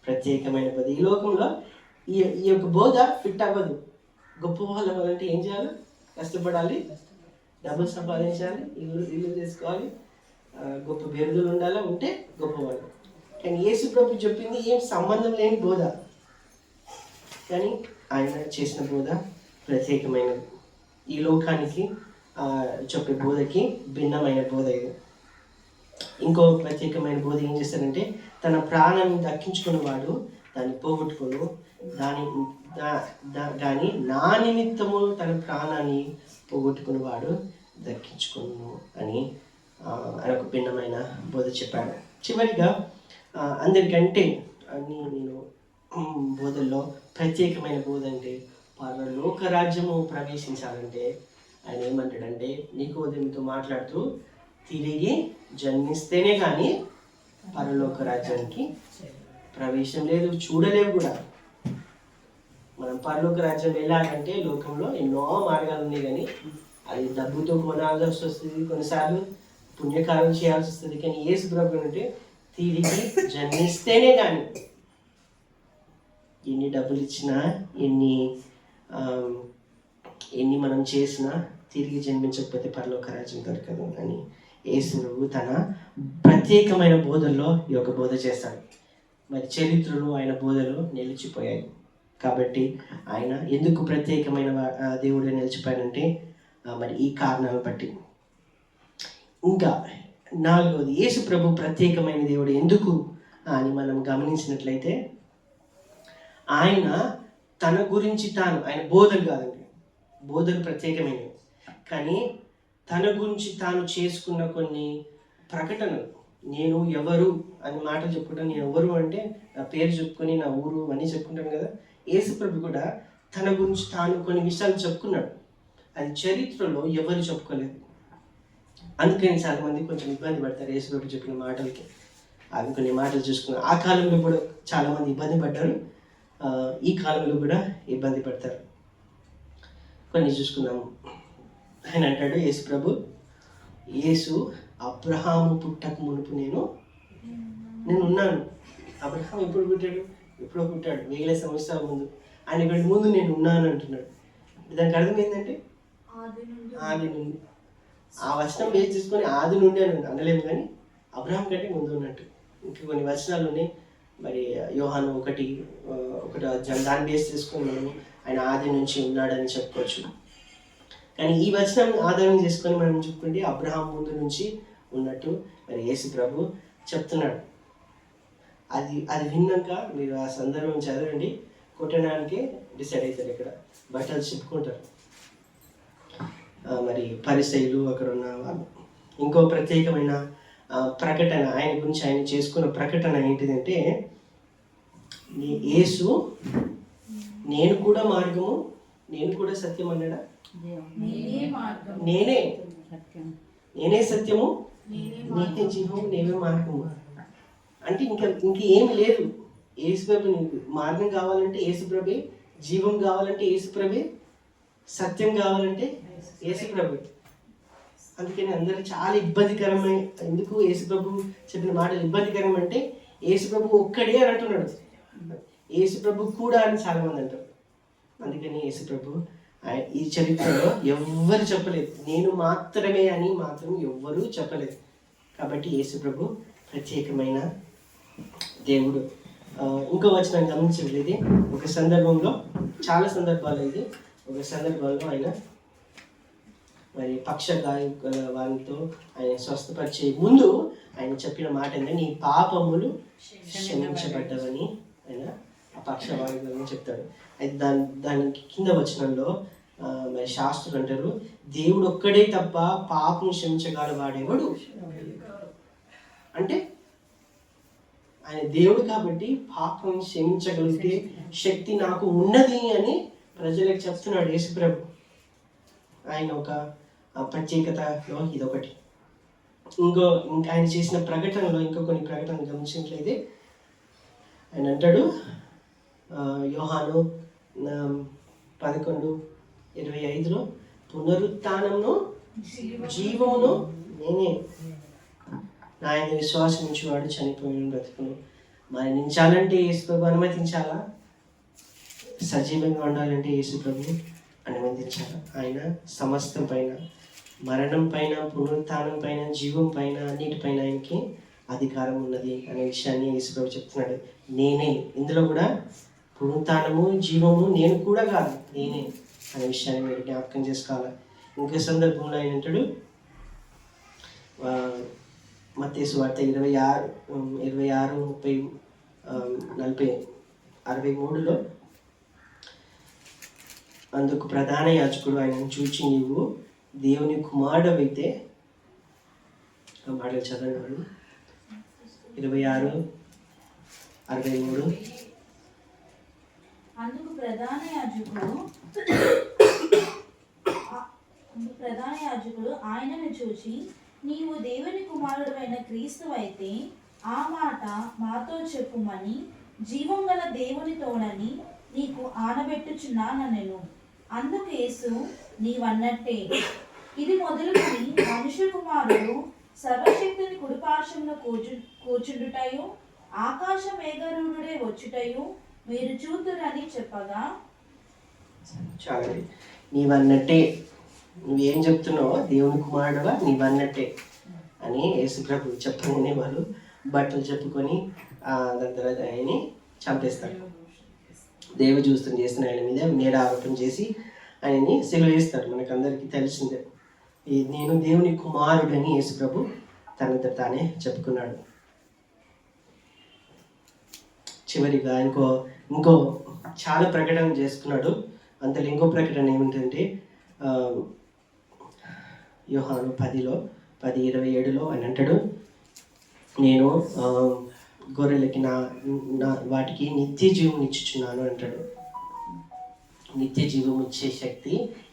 ప్రత్యేకమైన బోధ. ఈ లోకంలో ఈ యొక్క బోధ ఫిట్ అవ్వదు. గొప్ప వాళ్ళు అవ్వాలంటే ఏం చేయాలి? కష్టపడాలి, డబ్బులు సంపాదించాలి, ఇల్లు చేసుకోవాలి, గొప్ప బిరుదులు ఉండాలా, ఉంటే గొప్పవాళ్ళు. కానీ యేసు ప్రభు చెప్పింది ఏం సంబంధం లేని బోధ. కానీ ఆయన చేసిన బోధ ప్రత్యేకమైనది. ఈ లోకానికి చెప్పే బోధకి భిన్నమైన బోధ ఇది. ఇంకో ప్రత్యేకమైన బోధ ఏం చేస్తారంటే, తన ప్రాణాన్ని దక్కించుకున్నవాడు దాన్ని పోగొట్టుకోను, కానీ నా నిమిత్తము తన ప్రాణాన్ని పోగొట్టుకున్నవాడు దక్కించుకును అని ఒక భిన్నమైన బోధ చెప్పాడు. చివరిగా అందరికంటే నేను బోధల్లో ప్రత్యేకమైన బోధ అంటే, పరలోక రాజ్యము ప్రవేశించాలంటే ఆయన ఏమంటాడంటే, నికోదేముతో మాట్లాడుతూ, తిరిగి జన్మిస్తేనే కానీ పరలోక రాజ్యానికి ప్రవేశం లేదు, చూడలేవు కూడా. మనం పరలోక రాజ్యం వెళ్ళాలంటే లోకంలో ఎన్నో మార్గాలు ఉన్నాయి, కానీ అది డబ్బుతో కొనాల్సి వస్తుంది, కొన్నిసార్లు పుణ్యకారం చేయాల్సి వస్తుంది. కానీ యేసు ప్రభు అంటే తిరిగి జన్మిస్తేనే కానీ, ఎన్ని డబ్బులు ఇచ్చినా ఎన్ని మనం చేసినా తిరిగి జన్మించకపోతే పరలోక రాజ్యం దొరకదు అని యేసు ప్రభు తన ప్రత్యేకమైన బోధల్లో ఈ యొక్క బోధ చేస్తాడు. మరి చరిత్రలో ఆయన బోధలు నిలిచిపోయాయి. కాబట్టి ఆయన ఎందుకు ప్రత్యేకమైన దేవుడు నిలిచిపోయాడంటే మరి ఈ కారణాలను బట్టి. ఇంకా 4వది, యేసు ప్రభు ప్రత్యేకమైన దేవుడు ఎందుకు అని మనం గమనించినట్లయితే, ఆయన తన గురించి ఆయన బోధలు కాదండి, బోధలు ప్రత్యేకమైనవి, కానీ తన గురించి తాను చేసుకున్న కొన్ని ప్రకటనలు. నేను ఎవరు అని మాటలు చెప్పుకుంటాను. నేను ఎవరు అంటే నా పేరు చెప్పుకొని నా ఊరు అని చెప్పుకుంటాను కదా. యేసు ప్రభు కూడా తన గురించి తాను కొన్ని విషయాలు చెప్పుకున్నాడు. అది చరిత్రలో ఎవరు చెప్పుకోలేదు. అందుకని చాలామంది కొంచెం ఇబ్బంది పడతారు యేసు ప్రభు చెప్పిన మాటలకి. అవి కొన్ని మాటలు చూసుకున్నారు. ఆ కాలంలో కూడా చాలామంది ఇబ్బంది పడ్డారు, ఈ కాలంలో కూడా ఇబ్బంది పడతారు. కొన్ని చూసుకున్నాము. ఆయన అంటాడు యేసు ప్రభు, యేసు అబ్రహాము పుట్టక మునుపు నేను ఉన్నాను. అబ్రహాం ఎప్పుడు పుట్టాడు? ఎప్పుడో పుట్టాడు, 1000 సంవత్సరాల ముందు. ఆయన కంటే ముందు నేను ఉన్నాను అంటున్నాడు. దానికి అర్థం ఏంటంటే ఆది నుండి. ఆ వచనం బేస్ చేసుకొని ఆది నుండి అని అనలేము, కానీ అబ్రహాం కంటే ముందు ఉన్నట్టు. ఇంకా కొన్ని వచనాలు ఉన్నాయి. మరి యోహాను 1 దాన్ని బేస్ చేసుకొని మనము ఆయన ఆది నుంచి ఉన్నాడని చెప్పుకోవచ్చు. కానీ ఈ వచనం ఆధారం చేసుకొని మనం చెప్పుకుంటే అబ్రహాం ముందు నుంచి ఉన్నట్టు మరి యేసు ప్రభు చెప్తున్నాడు. అది విన్నాక మీరు ఆ సందర్భం చదవండి, కొట్టడానికి డిసైడ్ అవుతారు. ఇక్కడ బట్టలు చెప్పుకుంటారు మరి పరిసయ్యులు అక్కడ ఉన్న వాళ్ళు. ఇంకో ప్రత్యేకమైన ప్రకటన ఆయన గురించి ఆయన చేసుకున్న ప్రకటన ఏంటిదంటే, యేసు నేను కూడా మార్గము, నేను కూడా సత్యం అన్నాడా? నేనే సత్యము, నేనే జీవము, నేనే మార్గము. అంటే ఇంకేమి లేదు. యేసుప్రభు నీకు మార్గం కావాలంటే యేసుప్రభే, జీవం కావాలంటే యేసుప్రభే, సత్యం కావాలంటే యేసుప్రభే. అందుకని అందరూ చాలా ఇబ్బందికరమైన, ఎందుకు యేసుప్రభు చెప్పిన మాటలు ఇబ్బందికరం అంటే యేసుప్రభు ఒక్కడే అని అంటున్నాడు. యేసుప్రభు కూడా అని చాలా మంది అంటారు. అందుకని యేసుప్రభు ఈ చరిత్రలో ఎవ్వరు చెప్పలేదు, నేను మాత్రమే అని మాత్రం ఎవ్వరూ చెప్పలేదు. కాబట్టి యేసుప్రభు ప్రత్యేకమైన దేవుడు. ఇంకో వచనం గమనించలేదు. ఒక సందర్భంలో, చాలా సందర్భాలు ఇది, ఒక సందర్భంలో ఆయన మరి పక్షగాయం వాళ్ళతో ఆయన స్వస్థపరిచే ముందు ఆయన చెప్పిన మాట ఏంటంటే, నీ పాపములు క్షమించబడ్డవని ఆయన ఆ పక్షవాయులను చెప్తాడు. అయితే దానికి కింద వచనంలో మరి శాస్త్రులు అంటారు, దేవుడు ఒక్కడే తప్ప పాపం క్షమించగలవాడేవాడు. అంటే ఆయన దేవుడు కాబట్టి పాపం క్షమించగలిగే శక్తి నాకు ఉన్నది అని ప్రజలకు చెప్తున్నాడు యేసుప్రభు. ఆయన ఒక ప్రత్యేకతలో ఇదొకటి. ఇంకా ఆయన చేసిన ప్రకటనలో ఇంకో కొన్ని ప్రకటనలు గమనించినట్లయితే ఆయన అంటాడు, యోహాను 11:25 పునరుత్థానమును జీవమును నేనే, నా ఆయన విశ్వాసించువాడు చనిపోయిన బ్రతుకును మరణించాలంటే యేసుప్రభు అనుమతించాలా, సజీవంగా ఉండాలంటే యేసుప్రభు అనుమతించాలా. ఆయన సమస్తం పైన, మరణం పైన, పునరుత్థానం పైన, జీవం పైన, అన్నిటిపైన ఆయనకి అధికారం ఉన్నది అనే విషయాన్ని యేసుప్రభు చెప్తున్నాడు. నేనే, ఇందులో కూడా పునరుత్థానము జీవము నేను కూడా కాదు, నేనే అనే విషయాన్ని మీరు జ్ఞాపకం చేసుకోవాలి. ఇంకో సందర్భంలో ఆయన అంటాడు, మత్తయి సువార్త 26:30-40-63లో, అందుకు ప్రధాన యాజకుడు ఆయనను చూచి, నీవు దేవుని కుమారుడవైతే, మాటలు చదవండి. 26:63 అందుకు ప్రధాన యాజకుడు ఆయనను చూచి, నీవు దేవుని కుమారుడైన క్రీస్తు అయితే ఆ మాట మాతో చెప్పుమని జీవం గల దేవుని తోడని నీకు ఆనబెట్టుచున్నానెను. అందుకు యేసు, నీవన్నట్టే, ఇది మొదలుకొని మనుష్య కుమారుడు సర్వశక్తిని కుడిపార్శ్వమున కూర్చుండుటయు ఆకాశ మేఘరూఢుడే వచ్చుటయు మీరు చూతురని చెప్పగా, చాలా నీవన్నట్టే, నువ్వేం చెప్తున్నావో దేవుని కుమారుడుగా నీవన్నట్టే అని యేసుప్రభు చెప్పగానే వాళ్ళు బట్టలు చెప్పుకొని దాని తర్వాత ఆయన్ని చంపేస్తాడు. దేవజూస్తం చేసిన ఆయన మీద నేర ఆరోపణ చేసి ఆయన్ని సిలువ వేస్తాడు. మనకందరికీ తెలిసిందే. నేను దేవుని కుమారుడని యేసుప్రభు తనంత తానే చెప్పుకున్నాడు. చివరిగా ఇంకో చాలా ప్రకటన చేసుకున్నాడు. అంతలో ఇంకో ప్రకటన ఏమిటంటే, యోహాను 10:27 ఆయన అంటాడు, నేను గొర్రెలకి నా వాటికి నిత్య జీవం ఇచ్చుచున్నాను అంటాడు. నిత్య జీవం ఇచ్చే శక్తి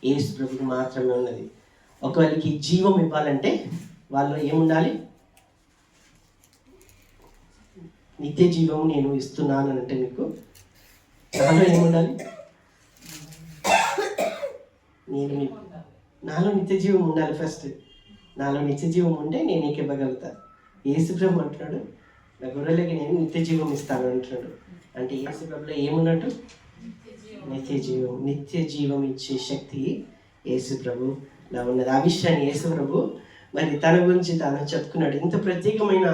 యేసు ప్రభుకి మాత్రమే ఉన్నది. ఒకవేళకి జీవం ఇవ్వాలంటే వాళ్ళు ఏముండాలి? నిత్య జీవం నేను ఇస్తున్నాను అంటే మీకు నాలో ఏముండాలి? నాలో నిత్య జీవం ఉండాలి. ఫస్ట్ నాలో నిత్య జీవం ఉంటే నేను నీకు ఇవ్వగలుగుతా. యేసుప్రభు అంటున్నాడు, నా గొర్రెలకి నేను నిత్య జీవం ఇస్తాను అంటున్నాడు. అంటే యేసుప్రభులో ఏమున్నట్టు? నిత్య జీవం ఇచ్చే శక్తి యేసుప్రభులో ఉన్నది. ఆ విషయాన్ని యేసుప్రభు మరి తన గురించి తాను చెప్పుకున్నాడు. ఇంత ప్రత్యేకమైన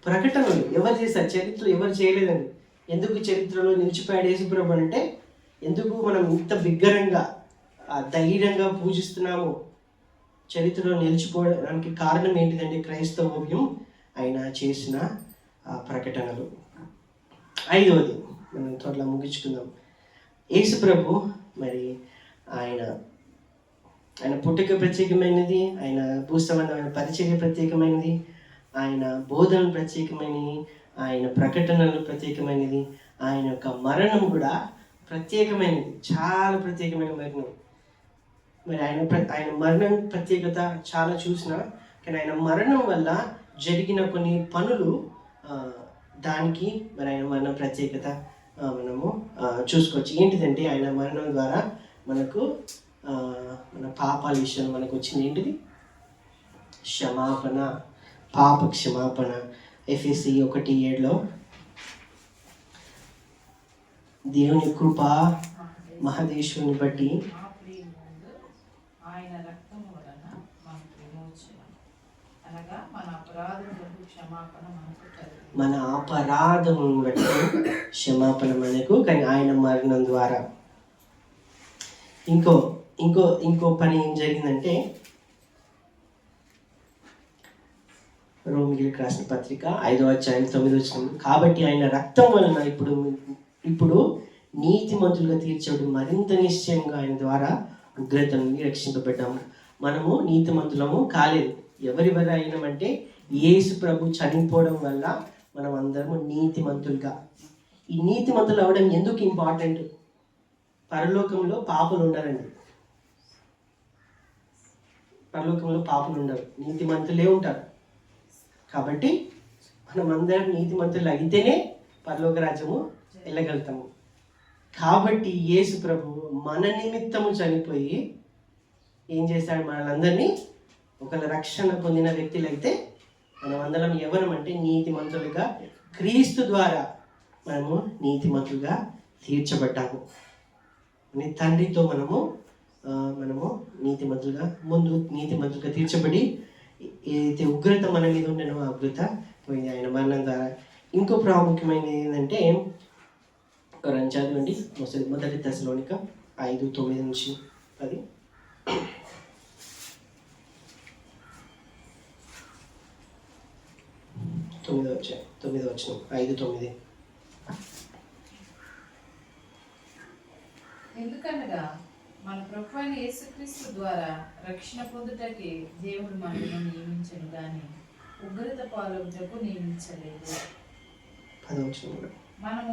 ప్రకటనలు ఎవరు చేశారు? చరిత్రలో ఎవరు చేయలేదండి. ఎందుకు చరిత్రలో నిలిచిపోయాడు యేసుప్రభు అంటే, ఎందుకు మనం ఇంత బిగ్గరంగా ధైర్యంగా పూజిస్తున్నాము? చరిత్రలో నిలిచిపోవడానికి కారణం ఏంటిదంటే క్రైస్తవ్యం ఆయన చేసిన ప్రకటనలు. ఐదవది మనం త్వరలో ముగించుకుందాం. యేసు ప్రభు మరి ఆయన పుట్టుక ప్రత్యేకమైనది, ఆయన భూసంబంధమైన పరిచర్య ప్రత్యేకమైనది, ఆయన బోధనలు ప్రత్యేకమైనవి, ఆయన ప్రకటనలు ప్రత్యేకమైనది, ఆయన యొక్క మరణం కూడా ప్రత్యేకమైనది, చాలా ప్రత్యేకమైన మరణం. మరి ఆయన మరణం ప్రత్యేకత చాలా చూసినా, కానీ ఆయన మరణం వల్ల జరిగిన కొన్ని పనులు దానికి మరి ఆయన మరణం ప్రత్యేకత మనము చూసుకోవచ్చు. ఏంటిదంటే ఆయన మరణం ద్వారా మనకు మన పాపాల విషయం మనకు వచ్చింది ఏంటిది? క్షమాపణ, పాప క్షమాపణ. ఎఫెసీ 1:7 దేవుని కృప మహదేశ్వరుని బట్టి మన అపరాధములను బట్టి క్షమాపణ మనకు, కానీ ఆయన మరణం ద్వారా. ఇంకో పని ఏం జరిగిందంటే, రోమిలకు రాసిన పత్రిక 5:9 కాబట్టి ఆయన రక్తం వలన ఇప్పుడు నీతిమంతులుగా తీర్చబడి మరింత నిశ్చయంగా ఆయన ద్వారా ఉగ్రత నుండి రక్షింపబడ్డాము. మనము నీతిమంతులము కాలేదు. ఎవరెవరు అయినామంటే యేసు ప్రభు చనిపోవడం వల్ల మనం అందరము నీతిమంతులుగా. ఈ నీతిమంతులు అవ్వడం ఎందుకు ఇంపార్టెంట్? పరలోకంలో పాపులు ఉండరండి. పరలోకంలో పాపులు ఉండరు, నీతిమంతులే ఉంటారు. కాబట్టి మనం అందరం నీతిమంతులు అయితేనే పరలోక రాజ్యము వెళ్ళగలుగుతాము. కాబట్టి యేసు ప్రభు మన నిమిత్తము చనిపోయి ఏం చేశాడు? మనలందరినీ ఒకళ్ళ రక్షణ పొందిన వ్యక్తులైతే మనం అందరం ఎవరమంటే నీతిమంతులుగా, క్రీస్తు ద్వారా మనము నీతిమంతులుగా తీర్చబడ్డాము. తండ్రితో మనము నీతిమంతులుగా తీర్చబడి ఏదైతే ఉగ్రత మన మీద ఉండేనో ఆ ఉగ్రత పోయింది ఆయన మరణం ద్వారా. ఇంకో ప్రాముఖ్యమైనది ఏంటంటే, చదవండి మొదటి దశలోనిక 5:9-10. 5:9. ఎందుకనగా మన ప్రభువైన యేసుక్రీస్తు ద్వారా రక్షణ పొందుటకి దేవుడు మనల్ని నియమించను గాని ఉగ్రత పాలవుటకు నియమించలేదు. మనము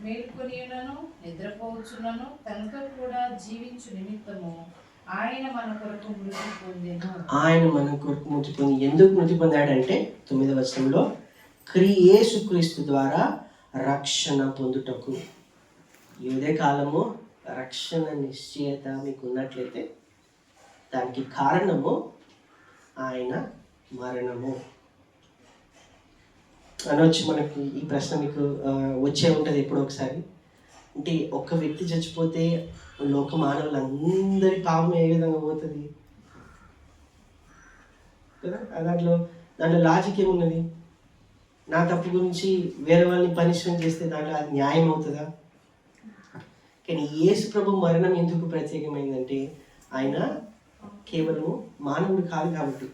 మేల్కొనియున్నను నిద్రపోవచ్చునను తనతో కూడా జీవించు నిమిత్తము ఆయన మన కొరకు మృతి పొందెను. ఆయన మన కొరకు మృతి పొంది ఎందుకు మృతి పొందాడంటే 9వ వచనంలో యేసుక్రీస్తు ద్వారా రక్షణ పొందుటకు. ఈ ఉదయ కాలము రక్షణ నిశ్చయత మీకు ఉన్నట్లయితే దానికి కారణము ఆయన మరణము అనొచ్చు. మనకి ఈ ప్రశ్న మీకు వచ్చే ఉంటుంది ఎప్పుడో ఒకసారి. అంటే ఒక్క వ్యక్తి చచ్చిపోతే లోక మానవులందరి పాపం ఏ విధంగా పోతుంది కదా? దాంట్లో లాజిక్ ఏమున్నది? నా తప్పు గురించి వేరే వాళ్ళని పనిష్మెంట్ చేస్తే దాంట్లో అది న్యాయం అవుతుందా? కానీ యేసు ప్రభు మరణం ఎందుకు ప్రత్యేకమైందంటే ఆయన కేవలము మానవుడు కాదు కాబట్టి,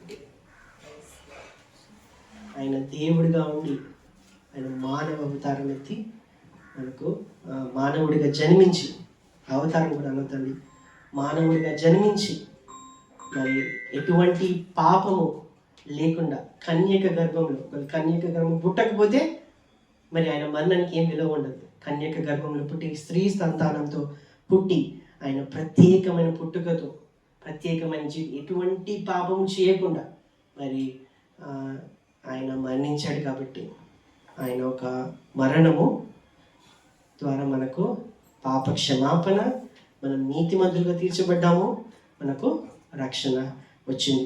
ఆయన దేవుడిగా ఉండి ఆయన మానవ అవతారం ఎత్తి మనకు మానవుడిగా జన్మించి, అవతారం కూడా అనొద్దండి, మానవుడిగా జన్మించి మరి ఎటువంటి పాపము లేకుండా కన్యక గర్భంలో పుట్టకపోతే మరి ఆయన మరణానికి ఏం విలువ ఉండదు. కన్యక గర్భంలో పుట్టి స్త్రీ సంతానంతో పుట్టి ఆయన ప్రత్యేకమైన పుట్టుకతో ప్రత్యేకమైన ఎటువంటి పాపము చేయకుండా మరి ఆయన మరణించాడు. కాబట్టి ఆయన ఒక మరణము ద్వారా మనకు పాప క్షమాపణ, మనం నీతిమంతులుగా తీర్చబడ్డాము, మనకు రక్షణ వచ్చింది.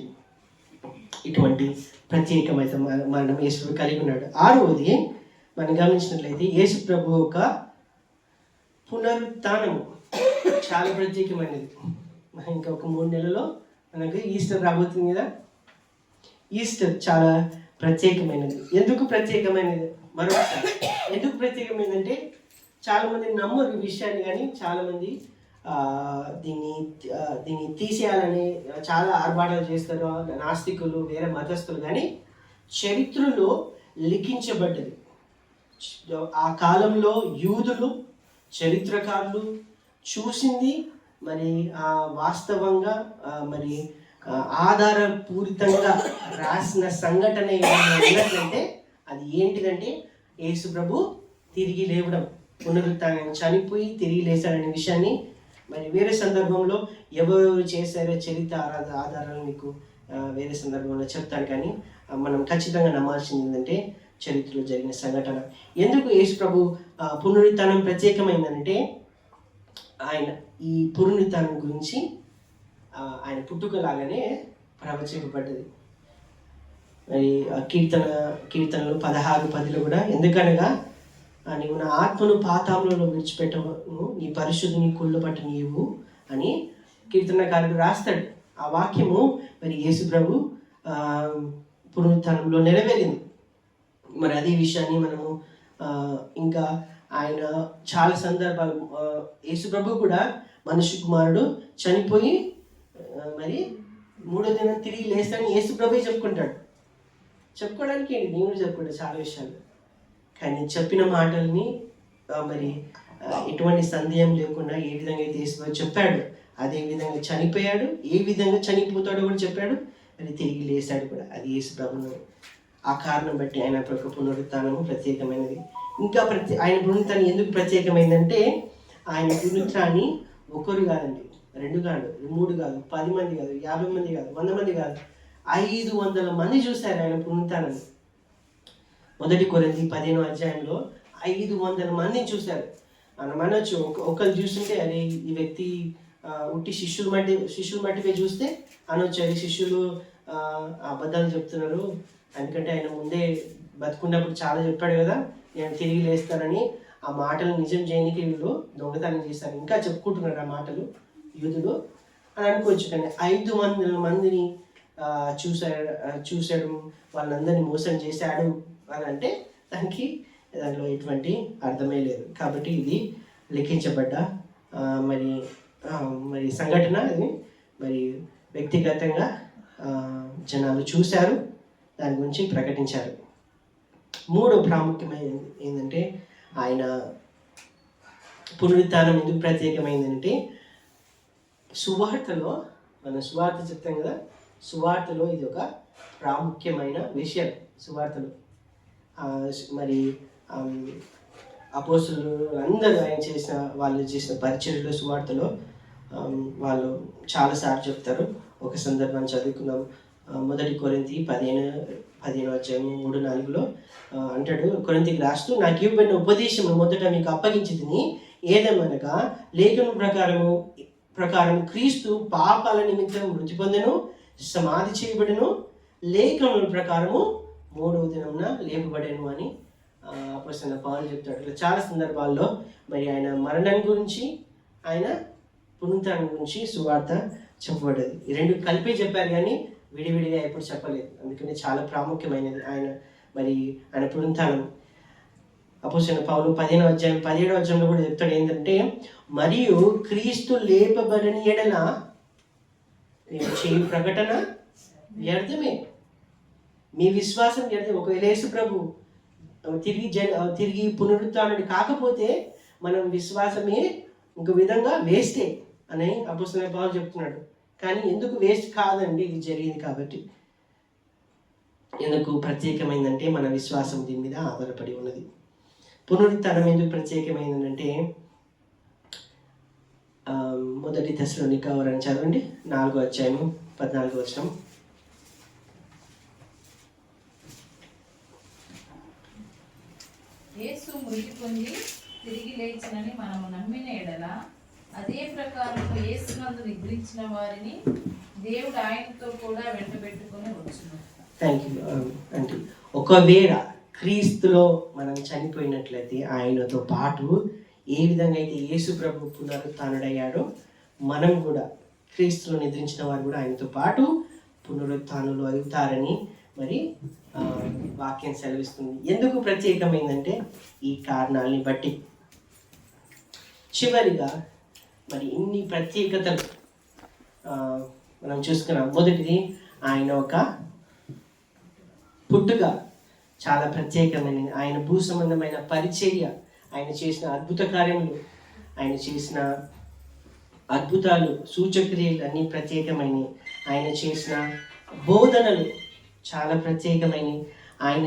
ఇటువంటి ప్రత్యేకమైన మరణం యేసు కలిగి ఉన్నాడు. 6వది మనం గమనించినట్లయితే యేసు ప్రభు ఒక పునరుత్థానము చాలా ప్రత్యేకమైనది. ఇంకా ఒక 3 నెలల్లో మనకు ఈస్టర్ రాబోతుంది కదా. ఈస్టర్ చాలా ప్రత్యేకమైనది. ఎందుకు ప్రత్యేకమైనది? మరొకసారి ఎందుకు ప్రత్యేకమైనదంటే చాలామంది నమ్మరు ఈ విషయాన్ని, కానీ చాలామంది దీన్ని తీసేయాలని చాలా ఆర్భాటాలు చేస్తారు నాస్తికులు, వేరే మతస్థులు. కానీ చరిత్రలో లిఖించబడ్డది ఆ కాలంలో యూదులు చరిత్రకారులు చూసింది మరి వాస్తవంగా మరి ఆధారపూరితంగా రాసిన సంఘటన ఏమైనా ఉన్నట్లయితే అది ఏంటిదంటే యేసు ప్రభు తిరిగి లేవడం, పునరుత్థానం, చనిపోయి తిరిగి లేచాడనే విషయాన్ని మరి వేరే సందర్భంలో ఎవరెవరు చేశారో చరిత్ర ఆధారాలు మీకు వేరే సందర్భంలో చెప్తాను. కానీ మనం ఖచ్చితంగా నమ్మాల్సింది ఏంటంటే చరిత్రలో జరిగిన సంఘటన. ఎందుకు యేసు ప్రభు పునరుత్థానం ప్రత్యేకమైందంటే ఆయన ఈ పునరుత్థానం గురించి ఆయన పుట్టుకలాగానే ప్రవచింపబడ్డది. మరి కీర్తనలు 16:10 కూడా, ఎందుకనగా నీవు నా ఆత్మను పాతాళంలో విడిచిపెట్టను, నీ పరిశుద్ధిని కుళ్ళపట్టు నీవు అని కీర్తనకారుడు రాస్తాడు. ఆ వాక్యము మరి యేసు ప్రభు పునరుత్థానంలో నెరవేరింది. మరి అదే విషయాన్ని మనము ఇంకా ఆయన చాలా సందర్భాలు యేసు ప్రభు కూడా మనిషి కుమారుడు చనిపోయి మరి 3వ దినం తిరిగి లేస్తాడని యేసు ప్రభు చెప్పుకోవడానికి ఏంటి, నేను చెప్పుకుంటా చాలా విషయాలు. కానీ చెప్పిన మాటల్ని మరి ఎటువంటి సందేహం లేకుండా ఏ విధంగా అయితే యేసు ప్రభు చెప్పాడు అదే విధంగా చనిపోయాడు, ఏ విధంగా చనిపోతాడో కూడా చెప్పాడు, మరి తిరిగి లేస్తాడు కూడా. అది యేసు ప్రభును. ఆ కారణం బట్టి ఆయన పునరుత్థానము ప్రత్యేకమైనది. ఇంకా ఆయన పునరుత్థానం ఎందుకు ప్రత్యేకమైందంటే ఆయన పునరుత్థానాన్ని ఒకరు కాదండి, 2 కాదు, 3 కాదు, 10 మంది కాదు, 50 మంది కాదు, 100 మంది కాదు, 500 మంది చూశారు ఆయన పునరుత్థానాన్ని. 1 కొరింథీ 15వ 500 మందిని చూశారు. మనం అనొచ్చు ఒకరు చూస్తుంటే అరే ఈ వ్యక్తి ఉట్టి శిష్యులు మట్టిపై చూస్తే అనొచ్చు అది శిష్యులు అబద్ధాలు చెప్తున్నారు, ఎందుకంటే ఆయన ముందే బతుకున్నప్పుడు చాలా చెప్పాడు కదా నేను తిరిగి లేస్తానని. ఆ మాటలు నిజం చేయడానికి వీళ్ళు దొంగతనం చేస్తారు, ఇంకా చెప్పుకుంటున్నారు ఆ మాటలు యూదులు అని అనుకోవచ్చు. కానీ 500 మందిని చూశాడు, వాళ్ళందరినీ మోసం చేశాడు అని అంటే దాంట్లో ఎటువంటి అర్థమే లేదు. కాబట్టి ఇది లెక్కించబడ్డ మరి సంఘటన. అది మరి వ్యక్తిగతంగా జనాలు చూశారు, దాని గురించి ప్రకటించారు. 3వ ప్రాముఖ్యమైనది ఏంటంటే ఆయన పునరుత్థానం ఎందుకు ప్రత్యేకమైందంటే సువార్తలో, మనం సువార్త చెప్తాం కదా, సువార్తలో ఇది ఒక ప్రాముఖ్యమైన విషయం. సువార్తలో మరి అపోస్తలులు అందరూ వాళ్ళు చేసిన పరిచర్యలో సువార్తలో వాళ్ళు చాలాసార్లు చెప్తారు. ఒక సందర్భాన్ని చదువుకుందాం. 1 కొరింథీ 15:3-4 అంటాడు, కొరింథీకి రాస్తూ, నాకు ఇవ్వబడిన ఉపదేశం మొదట మీకు అప్పగించి తిని ఏదేమనగా లేఖనం ప్రకారం క్రీస్తు పాపాల నిమిత్తం మృతి పొందెను, సమాధి చేయబడెను, లేఖనం ప్రకారము 3వ దినమున లేపబడెను అని అపోస్తలుడైన పౌలు చెప్తాడు. ఇట్లా చాలా సందర్భాల్లో మరి ఆయన మరణం గురించి ఆయన పునరుత్థానం గురించి సువార్త చెప్పబడ్డది. ఈ 2 కలిపి చెప్పారు కానీ విడివిడిగా ఎప్పుడు చెప్పలేదు. అందుకని చాలా ప్రాముఖ్యమైనది ఆయన పునరుత్థానం. అపోస్తలుడైన పౌలు 17వ కూడా చెప్తాడు ఏంటంటే, మరియు క్రీస్తు లేపబడని ఎడల చేయి ప్రకటన వ్యర్థమే, మీ విశ్వాసం వ్యర్థం. ఒకవేళ యేసు ప్రభు తిరిగి పునరుత్థానుడు కాకపోతే మనం విశ్వాసమే ఇంకో విధంగా వేస్టే అని అపోస్తలుడైన పౌలు చెప్తున్నాడు. కానీ ఎందుకు వేస్ట్ కాదండి, ఇది జరిగింది కాబట్టి. ఎందుకు ప్రత్యేకమైందంటే మన విశ్వాసం దీని మీద ఆధారపడి ఉన్నది. పునరుత్థానం ఎందుకు ప్రత్యేకమైందంటే 1 తెస్సలోనిక చదవండి 4:14. యేసు మృతి పొంది తిరిగి లేచినని మనము నమ్మిన ఎడల అదే ప్రకారం యేసునందు నిద్రించిన వారిని దేవుడు ఆయనతో కూడా వెంటబెట్టుకొని వచ్చును. థ్యాంక్ యూ అంటే ఒకవేళ క్రీస్తులో మనం చనిపోయినట్లయితే ఆయనతో పాటు ఏ విధంగా అయితే యేసు ప్రభు పునరుత్థానుడయ్యాడో మనం కూడా క్రీస్తులో నిద్రించిన వారు కూడా ఆయనతో పాటు పునరుత్థానులు అవుతారని మరి వాక్యం సెలవిస్తుంది. ఎందుకు ప్రత్యేకమైందంటే ఈ కారణాలని బట్టి. చివరిగా మరి ఇన్ని ప్రత్యేకతలు మనం చూసుకున్నాం. మొదటిది ఆయన ఒక పుట్టుక, చాలా ప్రత్యేకమైనది. ఆయన భూ సంబంధమైన పరిచర్య, ఆయన చేసిన అద్భుత కార్యములు, ఆయన చేసిన అద్భుతాలు, సూచక్రియలు అన్నీ ప్రత్యేకమైనవి. ఆయన చేసిన బోధనలు చాలా ప్రత్యేకమైనవి. ఆయన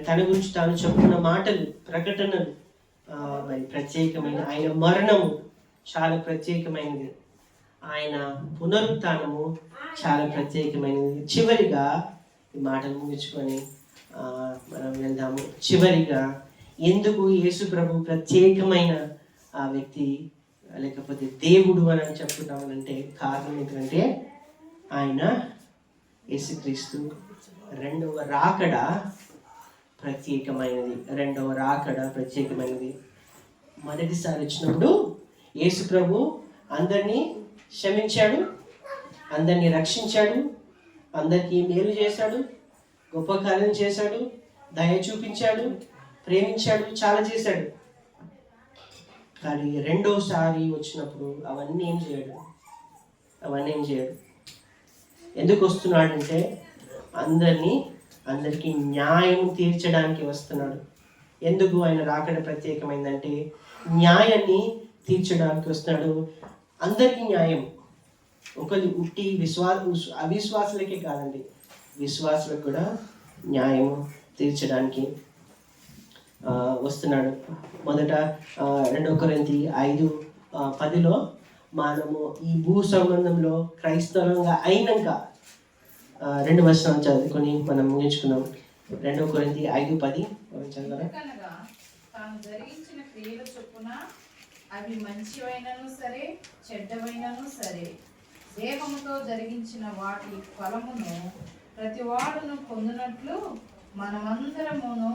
తన గురించి తాను చెప్పుకున్న మాటలు, ప్రకటనలు మరి ప్రత్యేకమైన. ఆయన మరణము చాలా ప్రత్యేకమైనది. ఆయన పునరుత్థానము చాలా ప్రత్యేకమైనది. చివరిగా ఈ మాటలు ముగించుకొని మనం వెళ్దాము. చివరిగా ఎందుకు యేసు ప్రభు ప్రత్యేకమైన ఆ వ్యక్తి లేకపోతే దేవుడు అని చెప్పుకుంటామనంటే కారణం ఏంటంటే ఆయన యేసుక్రీస్తు రెండవ రాకడ ప్రత్యేకమైనది. మొదటిసారి వచ్చినప్పుడు యేసు ప్రభు అందరినీ క్షమించాడు, అందరినీ రక్షించాడు, అందరికీ మేలు చేశాడు, గొప్ప కార్యం చేశాడు, దయ చూపించాడు, ప్రేమించాడు, చాలా చేశాడు. కానీ రెండోసారి వచ్చినప్పుడు అవన్నీ ఏం చేయడు. ఎందుకు వస్తున్నాడంటే అందరికీ న్యాయం తీర్చడానికి వస్తున్నాడు. ఎందుకు ఆయన రాకడ ప్రత్యేకమైందంటే న్యాయాన్ని తీర్చడానికి వస్తున్నాడు. అందరికీ న్యాయం, ఒకరి ఉట్టి అవిశ్వాసులకే కాదండి, విశ్వాసులకు కూడా న్యాయం తీర్చడానికి వస్తున్నాడు. మొదట 2 కొరింథీ 5:10 మనము ఈ భూ సంబంధంలో క్రైస్తవంగా అయినాక 2 వచనాలు చదువుకొని మనం ముగించుకున్నాం. 2 కొరింథీ 5:10 చదవరా? తాను జరిగించిన క్రియల చొప్పున అవి మంచివైనను సరే చెడ్డవైనను సరే దేహముతో జరిగించిన వాటి ఫలమును ప్రతి వాడును పొందినట్లు మనమందరమును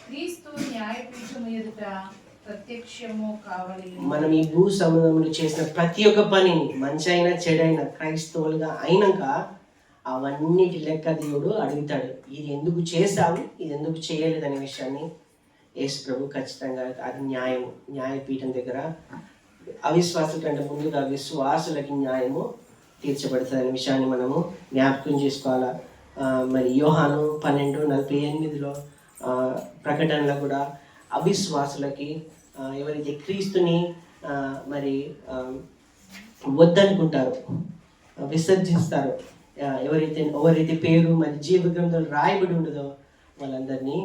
క్రీస్తు న్యాయపీఠము ఎదుట ప్రత్యక్షము కావాలి. మనం ఈ భూ సంబంధంలో చేసిన ప్రతి ఒక్క పనిని మంచి అయినా చెడైనా క్రైస్తవులుగా అయినాక అవన్నిటి లెక్క దేవుడు అడుగుతాడు. ఇది ఎందుకు చేశావు, ఇది ఎందుకు చేయలేదనే విషయాన్ని యేసు ప్రభు ఖచ్చితంగా అది న్యాయపీఠం దగ్గర అవిశ్వాసుల కంటే ముందుగా విశ్వాసులకి న్యాయము తీర్చబడుతుంది అనే విషయాన్ని మనము జ్ఞాపకం చేసుకోవాలా. మరి యోహాను 12:48 ప్రకటనలో కూడా అవిశ్వాసులకి ఎవరైతే క్రీస్తుని మరి వద్దనుకుంటారో, విసర్జిస్తారో, ఎవరైతే పేరు మరి జీవ గ్రంథంలో రాయబడి ఉండదో వాళ్ళందరినీ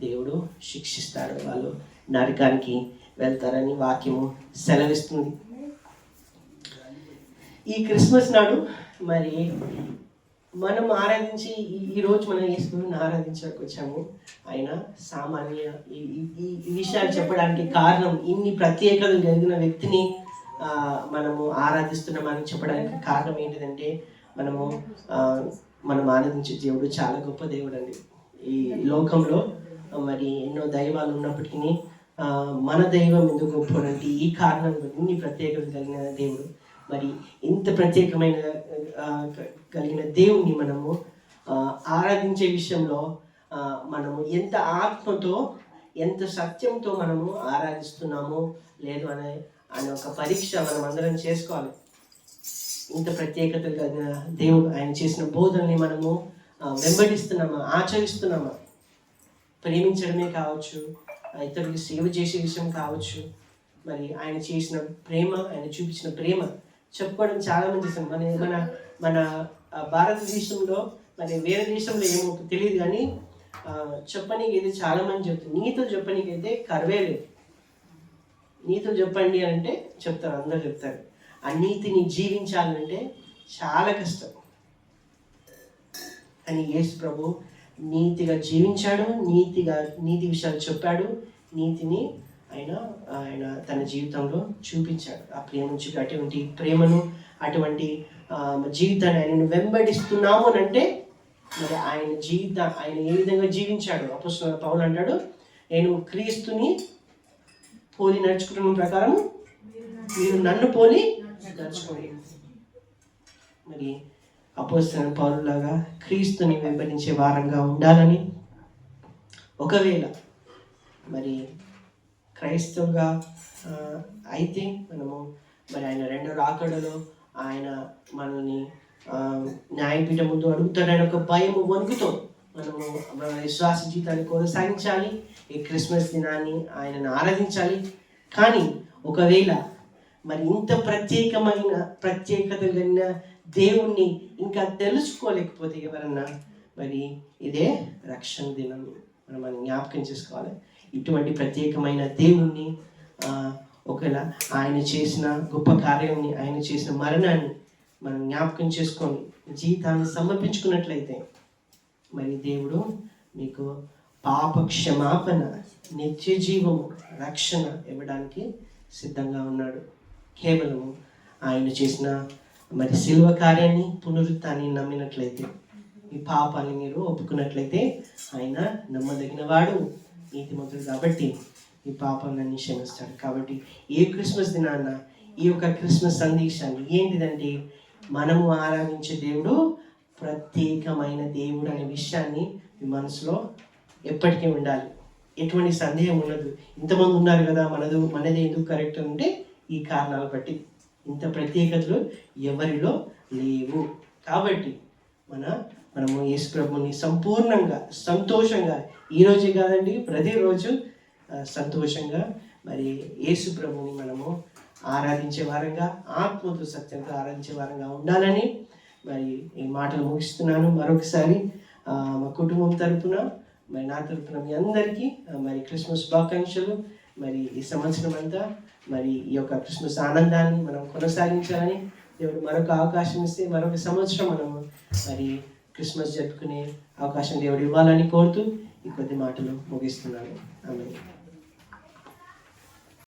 దేవుడు శిక్షిస్తాడు. వాళ్ళు నరకానికి వెళ్తారని వాక్యము సెలవిస్తుంది. ఈ క్రిస్మస్ నాడు మరి మనం ఆరాధించి ఈరోజు మనం యేసుని ఆరాధించడానికి వచ్చాము. ఆయన సామాన్య ఈ విషయాలు చెప్పడానికి కారణం, ఇన్ని ప్రత్యేకతలు కలిగిన వ్యక్తిని మనము ఆరాధిస్తున్నామని చెప్పడానికి కారణం ఏంటిదంటే మనం ఆరాధించే దేవుడు చాలా గొప్ప దేవుడు అండి. ఈ లోకంలో మరి ఎన్నో దైవాలు ఉన్నప్పటికీ మన దైవం ఎందుకు గొప్పడంటే ఈ కారణం, ఇన్ని ప్రత్యేకత కలిగిన దేవుడు. మరి ఇంత ప్రత్యేకమైన కలిగిన దేవుణ్ణి మనము ఆరాధించే విషయంలో మనము ఎంత ఆత్మతో ఎంత సత్యంతో మనము ఆరాధిస్తున్నామో లేదు అనే ఒక పరీక్ష మనం అందరం చేసుకోవాలి. ఇంత ప్రత్యేకత కలిగిన దేవుడు, ఆయన చేసిన బోధనని మనము వెంబడిస్తున్నామా, ఆచరిస్తున్నామా? ప్రేమించడమే కావచ్చు, ఇతరులకు సేవ చేసే విషయం కావచ్చు, మరి ఆయన చేసిన ప్రేమ, ఆయన చూపించిన ప్రేమ చెప్పుకోవడం చాలా మంది చేస్తాం. మన భారతదేశంలో మరి వేరే దేశంలో ఏమో తెలియదు కానీ చెప్పనీకి అయితే చాలా మంది చెప్తారు. నీతులు చెప్పనీకి అయితే కరువే లేదు. నీతులు చెప్పండి అంటే చెప్తారు, అందరూ చెప్తారు. ఆ నీతిని జీవించాలంటే చాలా కష్టం. కానీ యేసు ప్రభు నీతిగా జీవించాడు, నీతి విషయాలు చెప్పాడు, నీతిని ఆయన తన జీవితంలో చూపించాడు. ఆ ప్రేమను చూపి అటువంటి ప్రేమను, అటువంటి జీవితాన్ని ఆయనను వెంబడిస్తున్నాము అని అంటే మరి ఆయన ఏ విధంగా జీవించాడు? అపోస్తలుడైన పౌలు అంటాడు, నేను క్రీస్తుని పోలి నడుచుకున్న ప్రకారం మీరు నన్ను పోలి నడుచుకోండి. మరి అపోస్తలుడైన పౌలులాగా క్రీస్తుని వెంబడించే వారంగా ఉండాలని, ఒకవేళ మరి క్రైస్తవుగా అయితే మనము మరి ఆయన రెండో రాకడలో ఆయన మనల్ని న్యాయపీఠం ముందు అడుగుతాడని ఒక భయము వణుకుతో మనము మన విశ్వాస జీవితాన్ని కొనసాగించాలి. ఈ క్రిస్మస్ దినాన్ని ఆయనను ఆరాధించాలి. కానీ ఒకవేళ మరి ఇంత ప్రత్యేకత కలిగిన దేవుణ్ణి ఇంకా తెలుసుకోలేకపోతే ఎవరన్నా మరి ఇదే రక్షణ దినం మనం జ్ఞాపకం చేసుకోవాలి. ఇటువంటి ప్రత్యేకమైన దేవుణ్ణి ఒకవేళ ఆయన చేసిన గొప్ప కార్యాన్ని, ఆయన చేసిన మరణాన్ని మనం జ్ఞాపకం చేసుకొని జీవితాన్ని సమర్పించుకున్నట్లయితే మరి దేవుడు మీకు పాప క్షమాపణ, నిత్య జీవము, రక్షణ ఇవ్వడానికి సిద్ధంగా ఉన్నాడు. కేవలం ఆయన చేసిన మరి శిలువ కార్యాన్ని, పునరుత్థాన్ని నమ్మినట్లయితే, మీ పాపాన్ని మీరు ఒప్పుకున్నట్లయితే ఆయన నమ్మదగిన వాడు, నీతిమంతుడు. కాబట్టి ఈ పాపాలన్నీ క్షమిస్తాడు. కాబట్టి ఏ క్రిస్మస్ దినాన్న ఈ యొక్క క్రిస్మస్ సందేశాన్ని ఏంటిదంటే, మనము ఆరాధించే దేవుడు ప్రత్యేకమైన దేవుడు అనే విషయాన్ని మీ మనసులో ఎప్పటికీ ఉండాలి. ఎటువంటి సందేహం ఉండదు. ఇంతమంది ఉన్నారు కదా, మనది ఎందుకు కరెక్ట్ అంటే ఈ కారణాలు బట్టి. ఇంత ప్రత్యేకతలు ఎవరిలో లేవు. కాబట్టి మనము యేసు ప్రభుని సంపూర్ణంగా సంతోషంగా, ఈరోజే కాదండి ప్రతిరోజు సంతోషంగా మరి యేసు ప్రభుని మనము ఆరాధించే వారంగా, ఆత్మతో సత్యంతో ఆరాధించే వారంగా ఉండాలని మరి ఈ మాటలు ముగిస్తున్నాను. మరొకసారి మా కుటుంబం తరపున, మరి నా తరపున మీ అందరికీ మరి క్రిస్మస్ శుభాకాంక్షలు. మరి ఈ సంవత్సరం అంతా మరి ఈ యొక్క క్రిస్మస్ ఆనందాన్ని మనం కొనసాగించాలని దేవుడు మరొక అవకాశం ఇస్తే, మరొక సంవత్సరం మనము మరి క్రిస్మస్ జరుపుకునే అవకాశం దేవుడు ఇవ్వాలని కోరుతూ ఈ కొద్ది మాటలు ముగిస్తున్నాను. ఆమేన్.